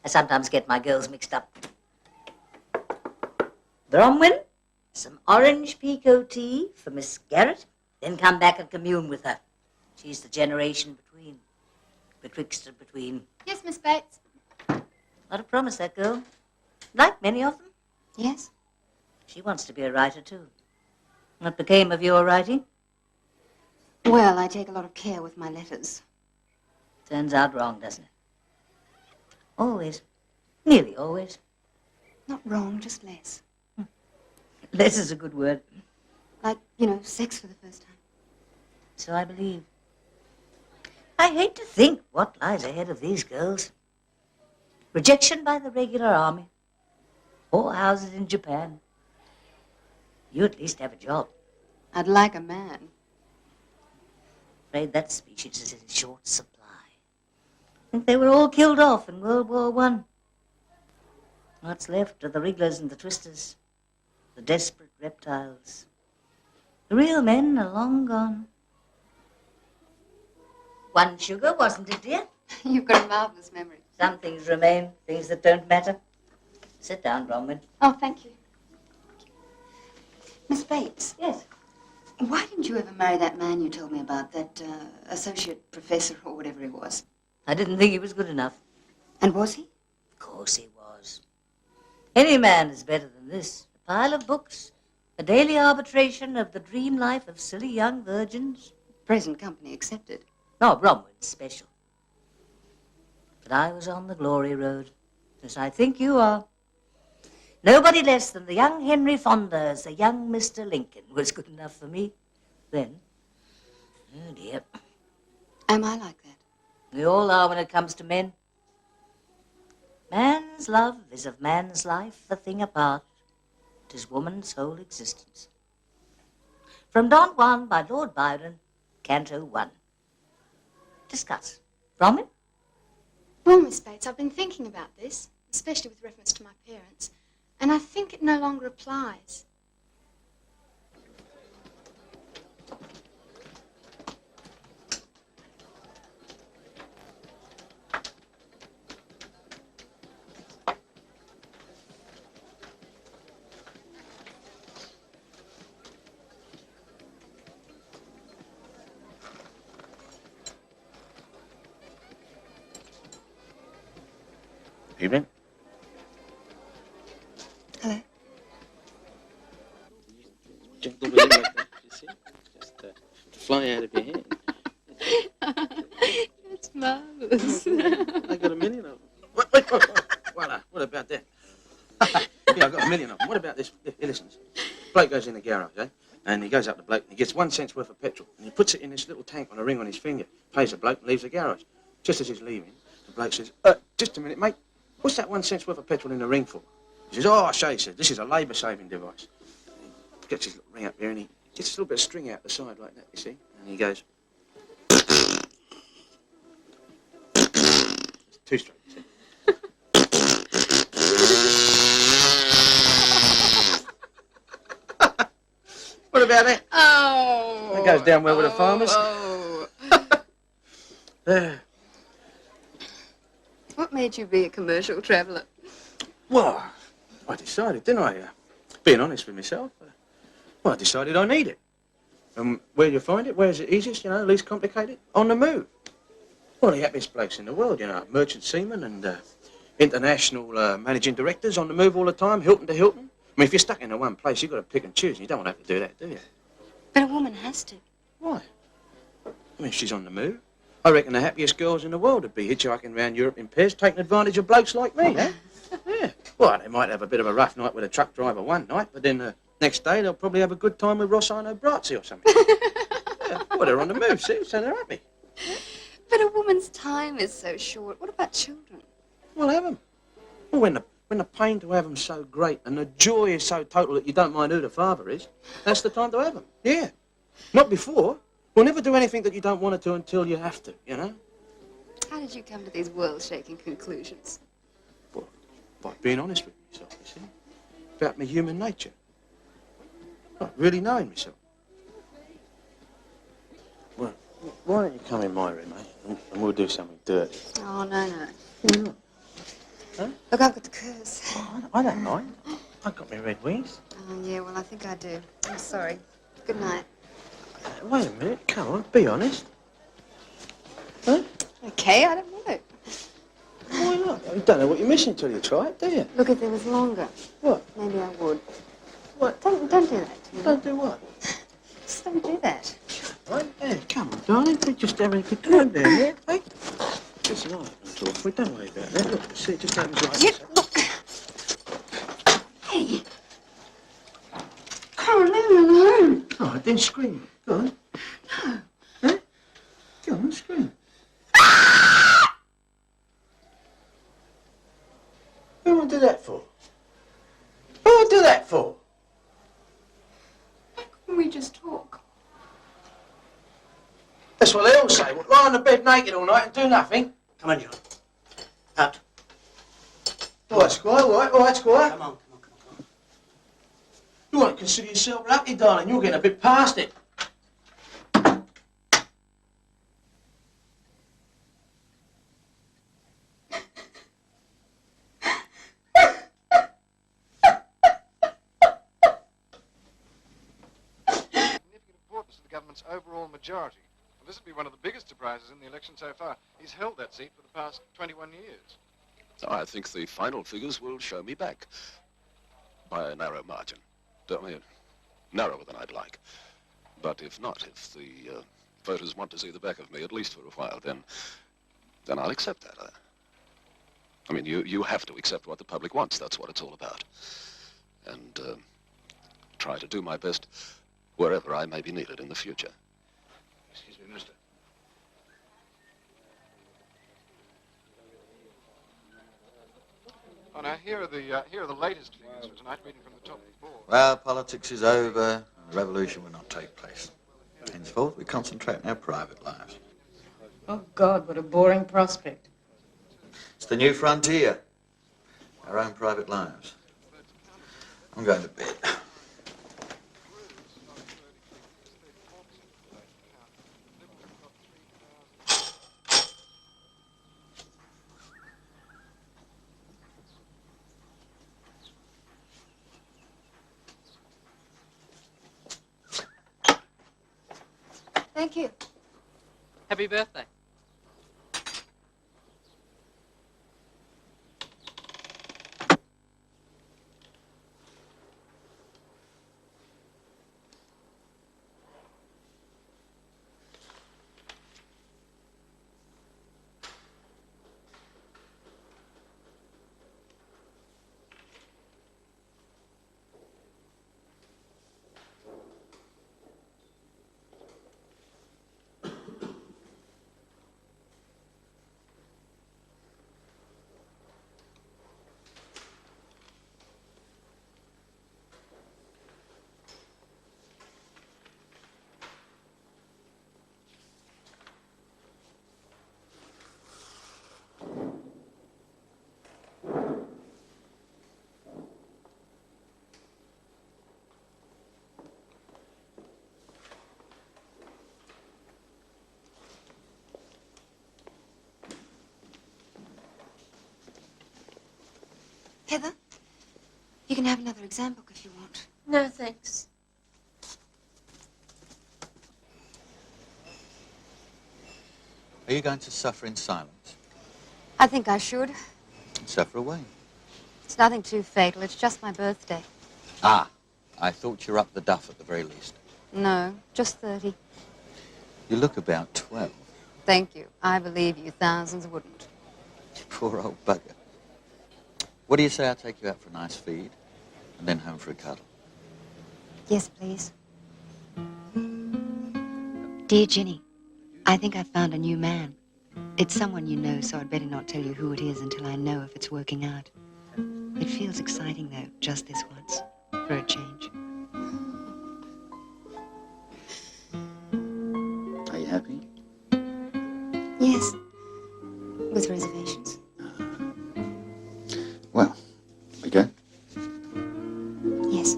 I sometimes get my girls mixed up. Bromwell, some orange pekoe tea for Miss Garrett, then come back and commune with her. She's the generation betwixt and between. Yes, Miss Bates. Not a promise, that girl. Like many of them. Yes? She wants to be a writer, too. What became of your writing? Well, I take a lot of care with my letters. Turns out wrong, doesn't it? Always. Nearly always. Not wrong, just less. Less is a good word. Like, you know, sex for the first time. So I believe. I hate to think what lies ahead of these girls. Rejection by the regular army. Whorehouses in Japan. You at least have a job. I'd like a man. Afraid that species is in short supply. I think they were all killed off in World War I. What's left are the wrigglers and the twisters, the desperate reptiles. The real men are long gone. One sugar, wasn't it, dear? You've got a marvelous memory. Some things remain, things that don't matter. Sit down, Bromwell. Oh, thank you. Miss Bates. Yes? Why didn't you ever marry that man you told me about, that associate professor or whatever he was? I didn't think he was good enough. And was he? Of course he was. Any man is better than this. A pile of books, a daily arbitration of the dream life of silly young virgins. Present company accepted. No, Bromwell's special. But I was on the glory road, as I think you are. Nobody less than the young Henry Fonda as the young Mr. Lincoln was good enough for me then. Oh, dear. Am I like that? We all are when it comes to men. Man's love is of man's life a thing apart. 'Tis woman's whole existence. From Don Juan by Lord Byron, Canto 1. Discuss. Bromwell? Well, Miss Bates, I've been thinking about this, especially with reference to my parents, and I think it no longer applies. Evening. Hello. Gentle with you like that, you see? Just fly out of your hand. That's marvellous. I got a million of them. Wait. What about that? Yeah, I got a million of them. What about this? Listen. Bloke goes in the garage, eh? And he goes up to the bloke and he gets 1 cent's worth of petrol. And he puts it in this little tank on a ring on his finger. Pays the bloke and leaves the garage. Just as he's leaving, the bloke says, just a minute, mate. What's that 1 cent's worth of petrol in the ring for? He says, oh, I say, he said, this is a labour-saving device. He gets his little ring up there and he gets a little bit of string out the side like that, you see? And he goes... It's too straight, you see? What about that? Oh. That goes down well with the farmers. There. What made you be a commercial traveller? Well, I decided, didn't I? Being honest with myself. Well, I decided I need it. And where you find it? Where's it easiest, you know, least complicated? On the move. Well, the happiest blokes in the world, you know, merchant seamen and international managing directors on the move all the time, Hilton to Hilton. I mean, if you're stuck in one place, you've got to pick and choose, and you don't want to have to do that, do you? But a woman has to. Why? I mean, if she's on the move, I reckon the happiest girls in the world would be hitchhiking around Europe in pairs, taking advantage of blokes like me, eh? Yeah. Well, they might have a bit of a rough night with a truck driver one night, but then the next day they'll probably have a good time with Rossano Brazzi or something. Yeah. Well, they're on the move, see, so they're happy. But a woman's time is so short. What about children? Well, have them. Well, when the pain to have them so great and the joy is so total that you don't mind who the father is, that's the time to have them. Yeah. Not before. We'll never do anything that you don't want to do until you have to, you know? How did you come to these world-shaking conclusions? By being honest with myself, you see? About my human nature. Like really knowing myself. Well, why don't you come in my room, eh? And we'll do something dirty. Oh, no. Why not? Huh? Look, I've got the curse. Oh, I don't mind. I've got my red wings. Oh, yeah, well, I think I do. I'm sorry. Good night. Wait a minute, come on, be honest. Huh? Okay, I don't want to. Why not? You don't know what you're missing till you try it, do you? Look, if it was longer, What? maybe I would. What? Don't do that to me. Don't do what? Just don't do that. Right there, come on, darling. We're just having a good time down here, eh? Listen, I can talk. We don't worry about that. Look, see, it just happens like this. Look. Hey. Come on, leave me alone. All right, then scream. Go on. No. Huh? Go on, scream. Who would do that for? Who would do that for? Can we just talk? That's what they all say. Well, lie on the bed naked all night and do nothing. Come on, John. Out. All right, Squire, all right, Squire. Come on. You want to consider yourself lucky, darling. You're getting a bit past it. Importance to the government's overall majority. And this would be one of the biggest surprises in the election so far. He's held that seat for the past 21 years. I think the final figures will show me back by a narrow margin. I mean, narrower than I'd like. But if not, if the voters want to see the back of me, at least for a while, then I'll accept that. I mean, you have to accept what the public wants. That's what it's all about. And try to do my best wherever I may be needed in the future. Excuse me, Minister. Oh, now, here are the latest figures for tonight, reading from the top board. Well, politics is over, and the revolution will not take place. Henceforth, we concentrate on our private lives. Oh, God, what a boring prospect. It's the new frontier. Our own private lives. I'm going to bed. Thank you. Happy birthday. Heather, you can have another exam book if you want. No, thanks. Are you going to suffer in silence? I think I should. Suffer away. It's nothing too fatal. It's just my birthday. Ah, I thought you were up the duff at the very least. No, just 30. You look about 12. Thank you. I believe you thousands wouldn't. Poor old bugger. What do you say I take you out for a nice feed and then home for a cuddle? Yes, please. Dear Ginny, I think I've found a new man. It's someone you know, so I'd better not tell you who it is until I know if it's working out. It feels exciting, though, just this once, for a change. Are you happy? Yes, with reservations. Well, we go. Yes.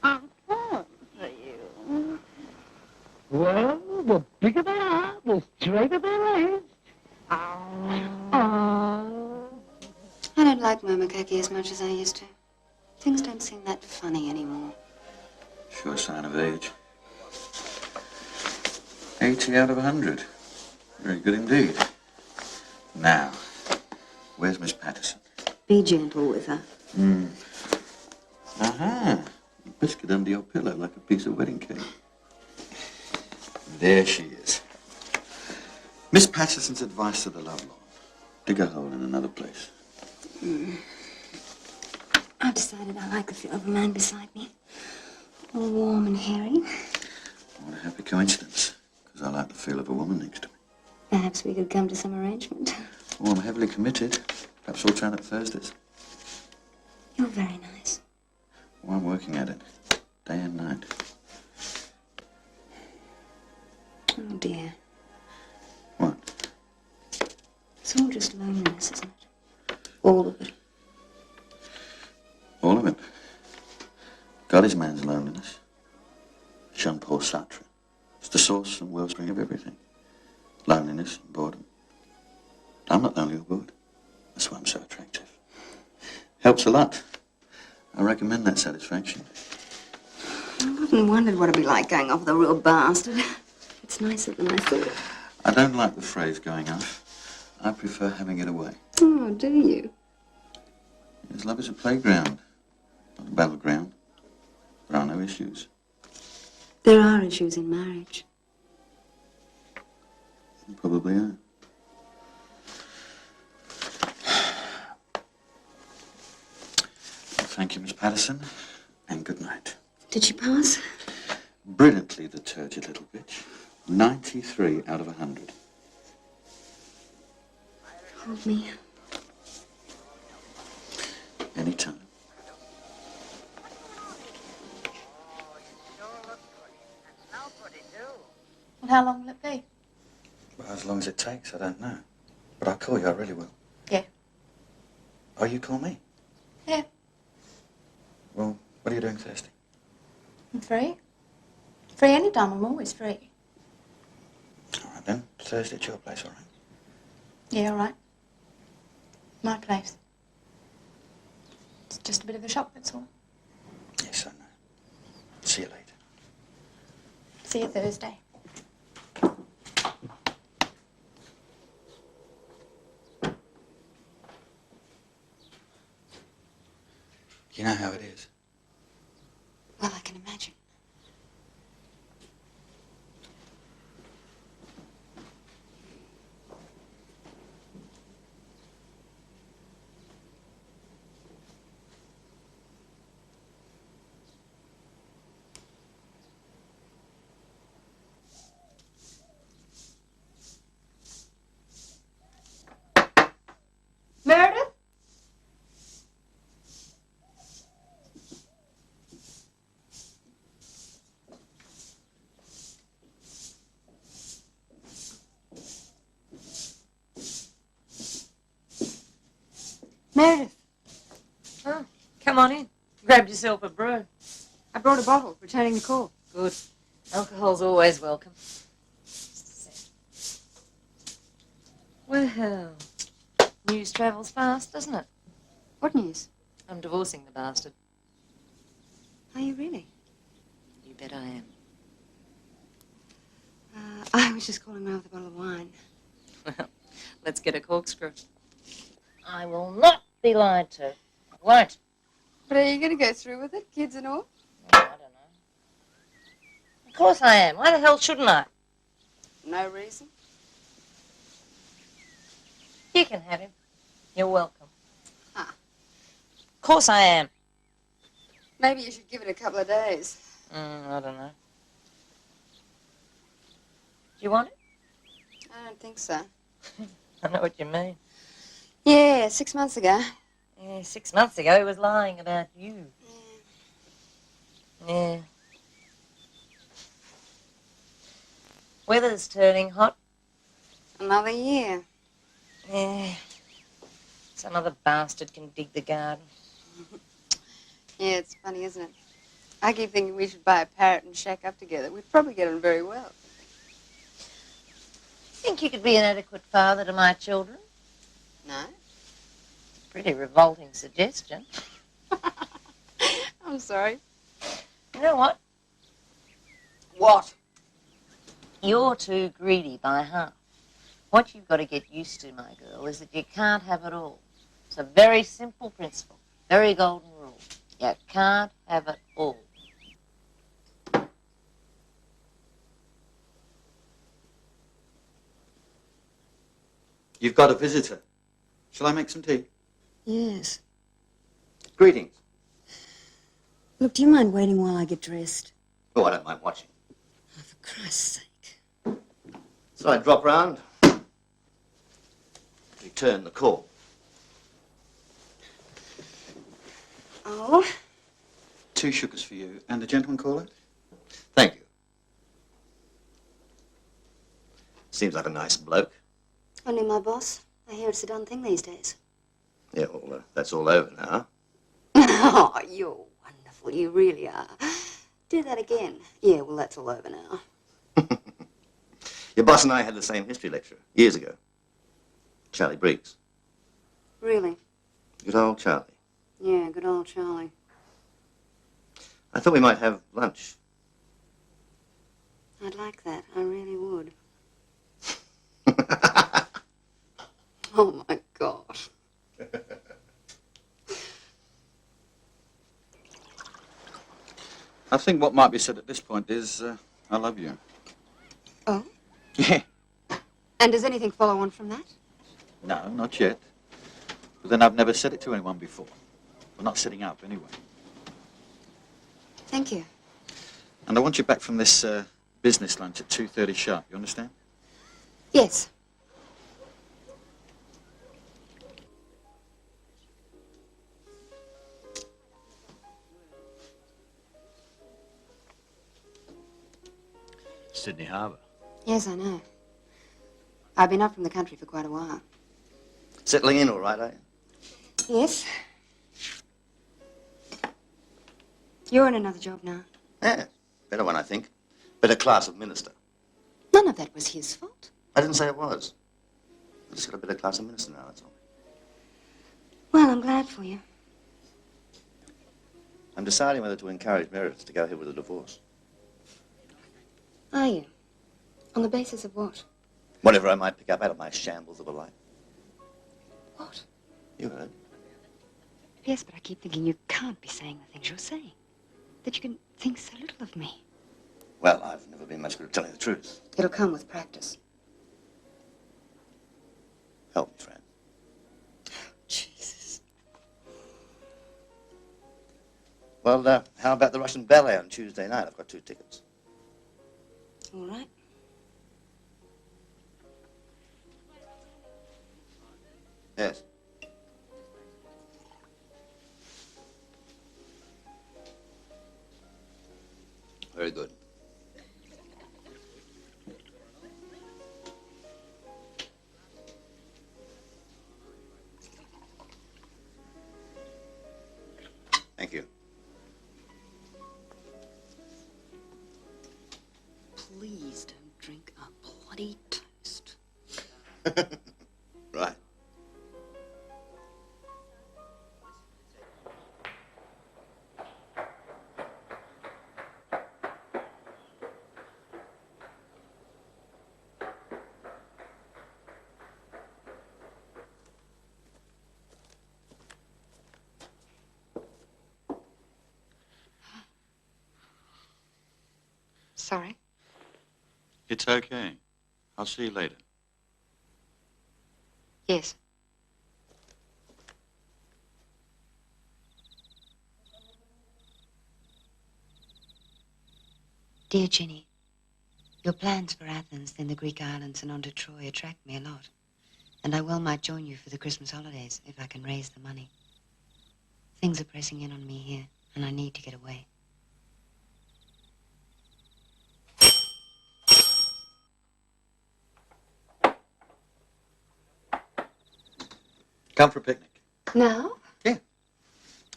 I'm calling for you. Well, the bigger they are, the straighter their legs. I don't like Momokaki as much as I used to. Things don't seem that funny anymore. Sure sign of age. 80 out of 100. Very good indeed. Now, where's Miss Patterson? Be gentle with her. Aha! A biscuit under your pillow like a piece of wedding cake. There she is. Miss Patterson's advice to the love lawn. Dig a hole in another place. I've decided I like the feel of a man beside me. All warm and hairy. What a happy coincidence, because I like the feel of a woman next to me. Perhaps we could come to some arrangement. Oh, I'm heavily committed. Perhaps we'll turn at Thursdays. You're very nice. Oh, I'm working at it, day and night. Oh, dear. What? It's all just loneliness, isn't it? All of it. All of it. God is man's loneliness. Jean-Paul Sartre. It's the source and wellspring of everything. Loneliness and boredom. I'm not lonely or bored. That's why I'm so attractive. Helps a lot. I recommend that satisfaction. I often wondered what it'd be like going off with a real bastard. It's nicer than I thought. I don't like the phrase going off. I prefer having it away. Oh, do you? Yes, love is a playground, not a battleground. There are no issues. There are issues in marriage. There probably are. Thank you, Miss Patterson, and good night. Did she pass? Brilliantly, the turgid little bitch. 93 out of 100. Hold me. Anytime. Well, how long will it be? Well, as long as it takes, I don't know. But I'll call you, I really will. Yeah. Oh, you call me? Yeah. Well, what are you doing Thursday? I'm free. Free anytime. I'm always free. All right, then. Thursday at your place, all right? Yeah, all right. My place. It's just a bit of a shock, that's all. Yes, I know. See you later. See you Thursday. You know how it is. Well, I can imagine. Meredith? Meredith. Oh, come on in. Grabbed yourself a brew. I brought a bottle, returning the call. Good. Alcohol's always welcome. Well, news travels fast, doesn't it? What news? I'm divorcing the bastard. Are you really? You bet I am. I was just calling around with a bottle of wine. Well, let's get a corkscrew. I will not be lied to. I won't. But are you going to go through with it, kids and all? I don't know. Of course I am. Why the hell shouldn't I? No reason. You can have him. You're welcome. Ah. Of course I am. Maybe you should give it a couple of days. I don't know. Do you want it? I don't think so. I know what you mean. Yeah, 6 months ago. Yeah, 6 months ago he was lying about you. Yeah. Weather's turning hot. Another year. Yeah. Some other bastard can dig the garden. Yeah, it's funny, isn't it? I keep thinking we should buy a parrot and shack up together. We'd probably get on very well. Think you could be an adequate father to my children? No? Pretty revolting suggestion. I'm sorry. You know what? What? You're too greedy by half. What you've got to get used to, my girl, is that you can't have it all. It's a very simple principle, very golden rule. You can't have it all. You've got a visitor. Shall I make some tea? Yes. Greetings. Look, do you mind waiting while I get dressed? Oh, I don't mind watching. Oh, for Christ's sake. So I drop round, return the call. Oh? 2 sugars for you. And a gentleman caller? Thank you. Seems like a nice bloke. Only my boss. I hear it's a done thing these days. Yeah, well, that's all over now. Oh, you're wonderful. You really are. Do that again. Yeah, well, that's all over now. Your boss and I had the same history lecturer years ago. Charlie Briggs. Really? Good old Charlie. Yeah, good old Charlie. I thought we might have lunch. I'd like that. I really would. Oh, my God. I think what might be said at this point is, I love you. Oh? Yeah. And does anything follow on from that? No, not yet. But then I've never said it to anyone before. Well, not sitting up, anyway. Thank you. And I want you back from this business lunch at 2:30 sharp, you understand? Yes. Sydney Harbour. Yes, I know. I've been up from the country for quite a while. Settling in all right, are you? Yes. You're in another job now. Yeah, better one, I think. Better class of minister. None of that was his fault. I didn't say it was. I just got a better class of minister now, that's all. Well, I'm glad for you. I'm deciding whether to encourage Meredith to go ahead with the divorce. Are you? On the basis of what? Whatever I might pick up out of my shambles of a life. What? You heard. Yes, but I keep thinking you can't be saying the things you're saying. That you can think so little of me. Well, I've never been much good at telling the truth. It'll come with practice. Help me, friend. Jesus. Well, how about the Russian ballet on Tuesday night? I've got 2 tickets. All right. Yes. Very good. Thank you. Please don't drink a bloody toast. Right. Sorry. It's okay. I'll see you later. Yes. Dear Ginny, your plans for Athens, then the Greek islands, and on to Troy attract me a lot. And I well might join you for the Christmas holidays if I can raise the money. Things are pressing in on me here, and I need to get away. Come for a picnic. Now? Yeah.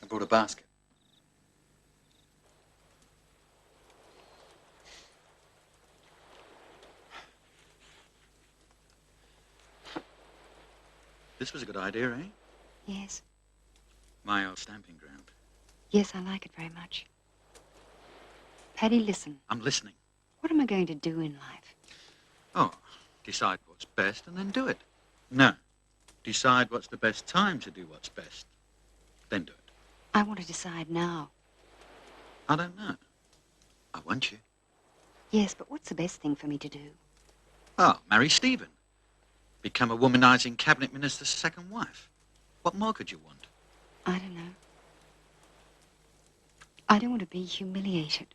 I brought a basket. This was a good idea, eh? Yes. My old stamping ground. Yes, I like it very much. Paddy, listen. I'm listening. What am I going to do in life? Oh, decide what's best and then do it. No. Decide what's the best time to do what's best. Then do it. I want to decide now. I don't know. I want you. Yes, but what's the best thing for me to do? Oh, marry Stephen. Become a womanizing cabinet minister's second wife. What more could you want? I don't know. I don't want to be humiliated.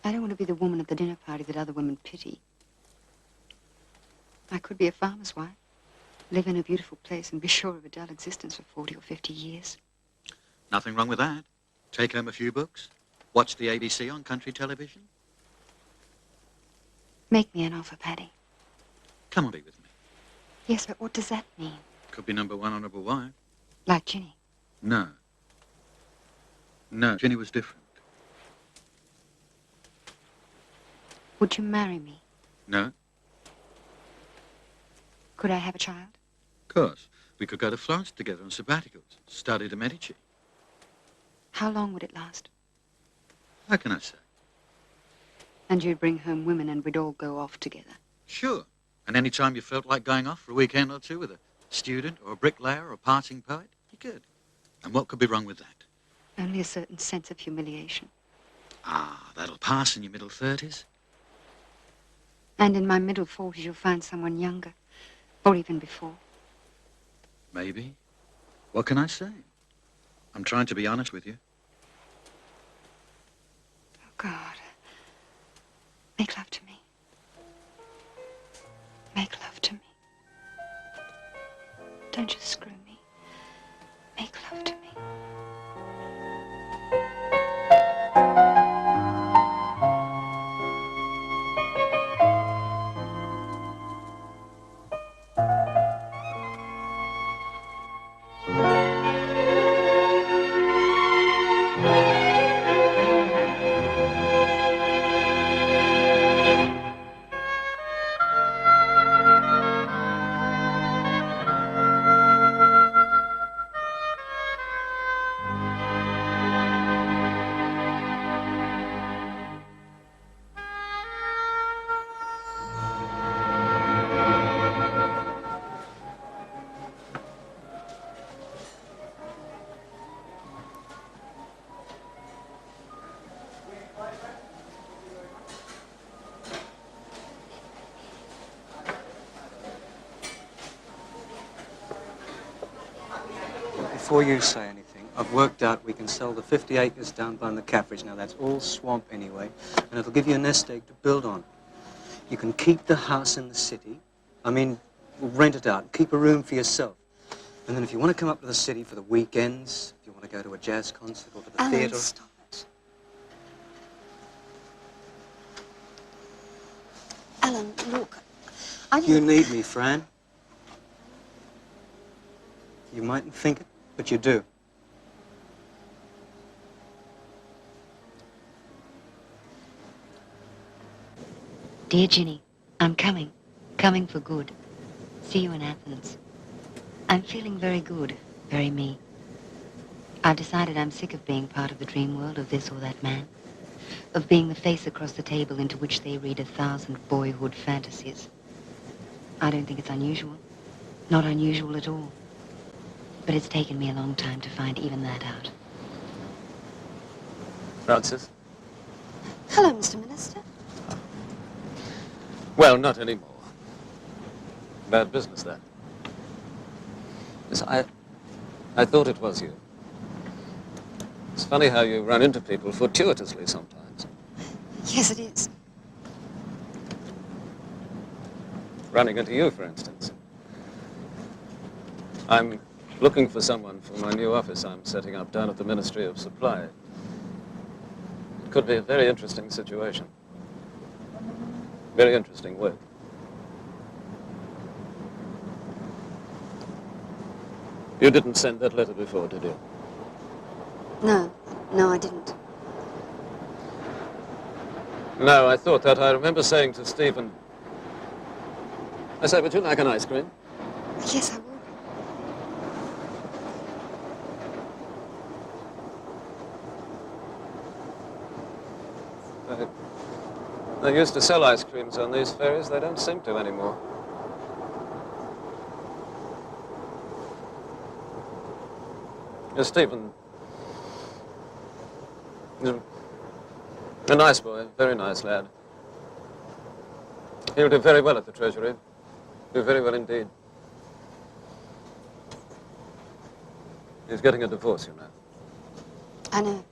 I don't want to be the woman at the dinner party that other women pity. I could be a farmer's wife, live in a beautiful place and be sure of a dull existence for 40 or 50 years. Nothing wrong with that. Take home a few books. Watch the ABC on country television. Make me an offer, Paddy. Come on, be with me. Yes, but what does that mean? Could be number one honourable wife. Like Ginny? No. No, Ginny was different. Would you marry me? No? Could I have a child? Of course. We could go to Florence together on sabbaticals, study the Medici. How long would it last? How can I say? And you'd bring home women and we'd all go off together. Sure. And any time you felt like going off for a weekend or two with a student or a bricklayer or a passing poet, you could. And what could be wrong with that? Only a certain sense of humiliation. Ah, that'll pass in your middle 30s. And in my middle 40s, you'll find someone younger. Or even before. Maybe. What can I say? I'm trying to be honest with you. Oh, God. Make love to me. Make love to me. Don't just screw me. Make love to me. Before you say anything, I've worked out we can sell the 50 acres down by the Caffridge. Now, that's all swamp anyway, and it'll give you a nest egg to build on. You can keep the house in the city. I mean, we'll rent it out, keep a room for yourself. And then if you want to come up to the city for the weekends, if you want to go to a jazz concert or to the theatre... Stop it. Alan, look, You need me, Fran. You mightn't think it, but you do. Dear Ginny, I'm coming. Coming for good. See you in Athens. I'm feeling very good, very me. I've decided I'm sick of being part of the dream world of this or that man. Of being the face across the table into which they read 1,000 boyhood fantasies. I don't think it's unusual. Not unusual at all. But it's taken me a long time to find even that out. Francis? Hello, Mr. Minister. Well, not anymore. Bad business, that. Yes, I thought it was you. It's funny how you run into people fortuitously sometimes. Yes, it is. Running into you, for instance. I'm looking for someone for my new office I'm setting up down at the Ministry of Supply. It could be a very interesting situation. Very interesting work. You didn't send that letter before, did you? No, I didn't. No, I thought that. I remember saying to Stephen, I say, would you like an ice cream? Yes, I will. They used to sell ice creams on these ferries. They don't seem to anymore. Stephen is a nice boy, very nice lad. He'll do very well at the Treasury. Do very well indeed. He's getting a divorce, you know. I know.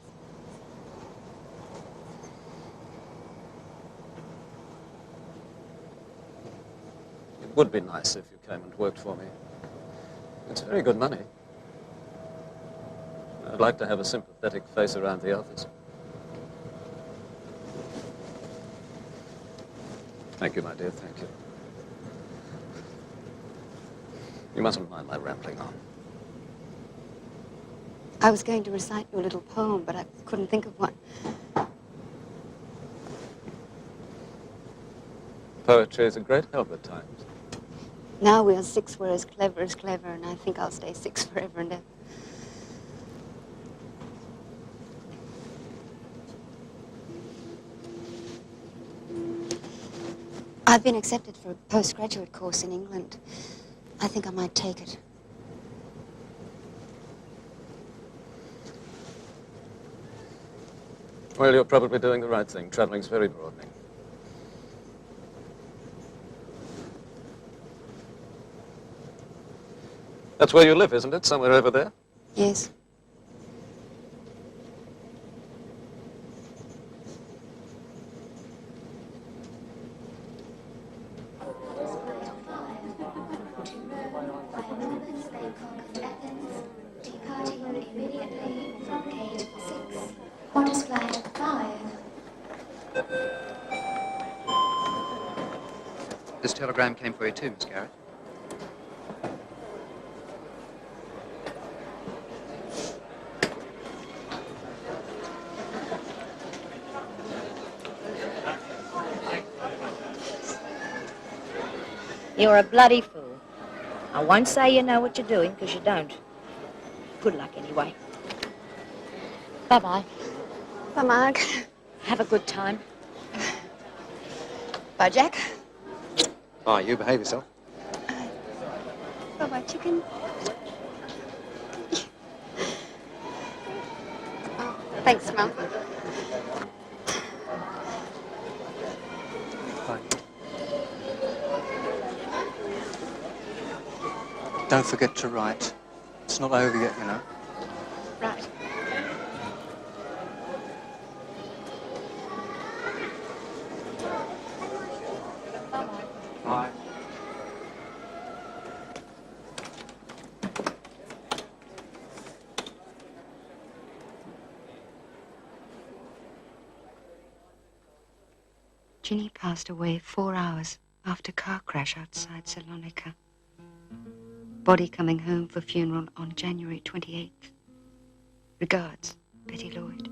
It would be nice if you came and worked for me. It's very good money. I'd like to have a sympathetic face around the office. Thank you, my dear, thank you. You mustn't mind my rambling on. I was going to recite you a little poem, but I couldn't think of one. Poetry is a great help at times. Now we are six, we're as clever, and I think I'll stay six forever and ever. I've been accepted for a postgraduate course in England. I think I might take it. Well, you're probably doing the right thing. Traveling's very broadening. That's where you live, isn't it? Somewhere over there? Yes. What is flight 5? This telegram came for you too, Miss Garrett. You're a bloody fool. I won't say you know what you're doing, because you don't. Good luck anyway. Bye-bye. Bye, Marg. Have a good time. Bye, Jack. Oh, you behave yourself. Bye-bye, chicken. Oh, thanks, Mum. Don't forget to write. It's not over yet, you know. Right. Bye. Ginny passed away 4 hours after car crash outside Salonika. Body coming home for funeral on January 28th. Regards, Betty Lloyd.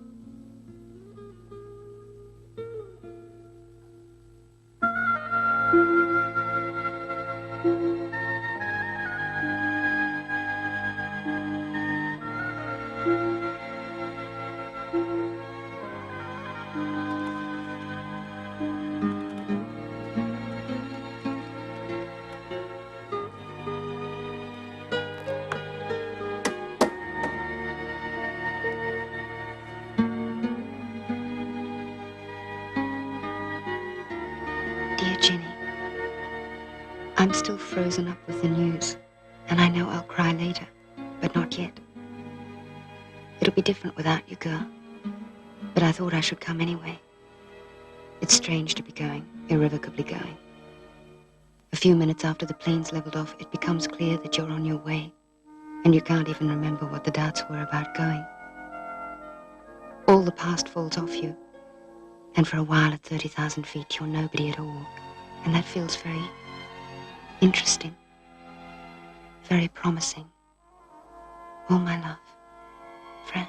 Jenny. I'm still frozen up with the news, and I know I'll cry later, but not yet. It'll be different without you, girl. But I thought I should come anyway. It's strange to be going, irrevocably going. A few minutes after the plane's leveled off, it becomes clear that you're on your way, and you can't even remember what the doubts were about going. All the past falls off you, and for a while at 30,000 feet, you're nobody at all. And that feels very interesting, very promising. All my love, Fran.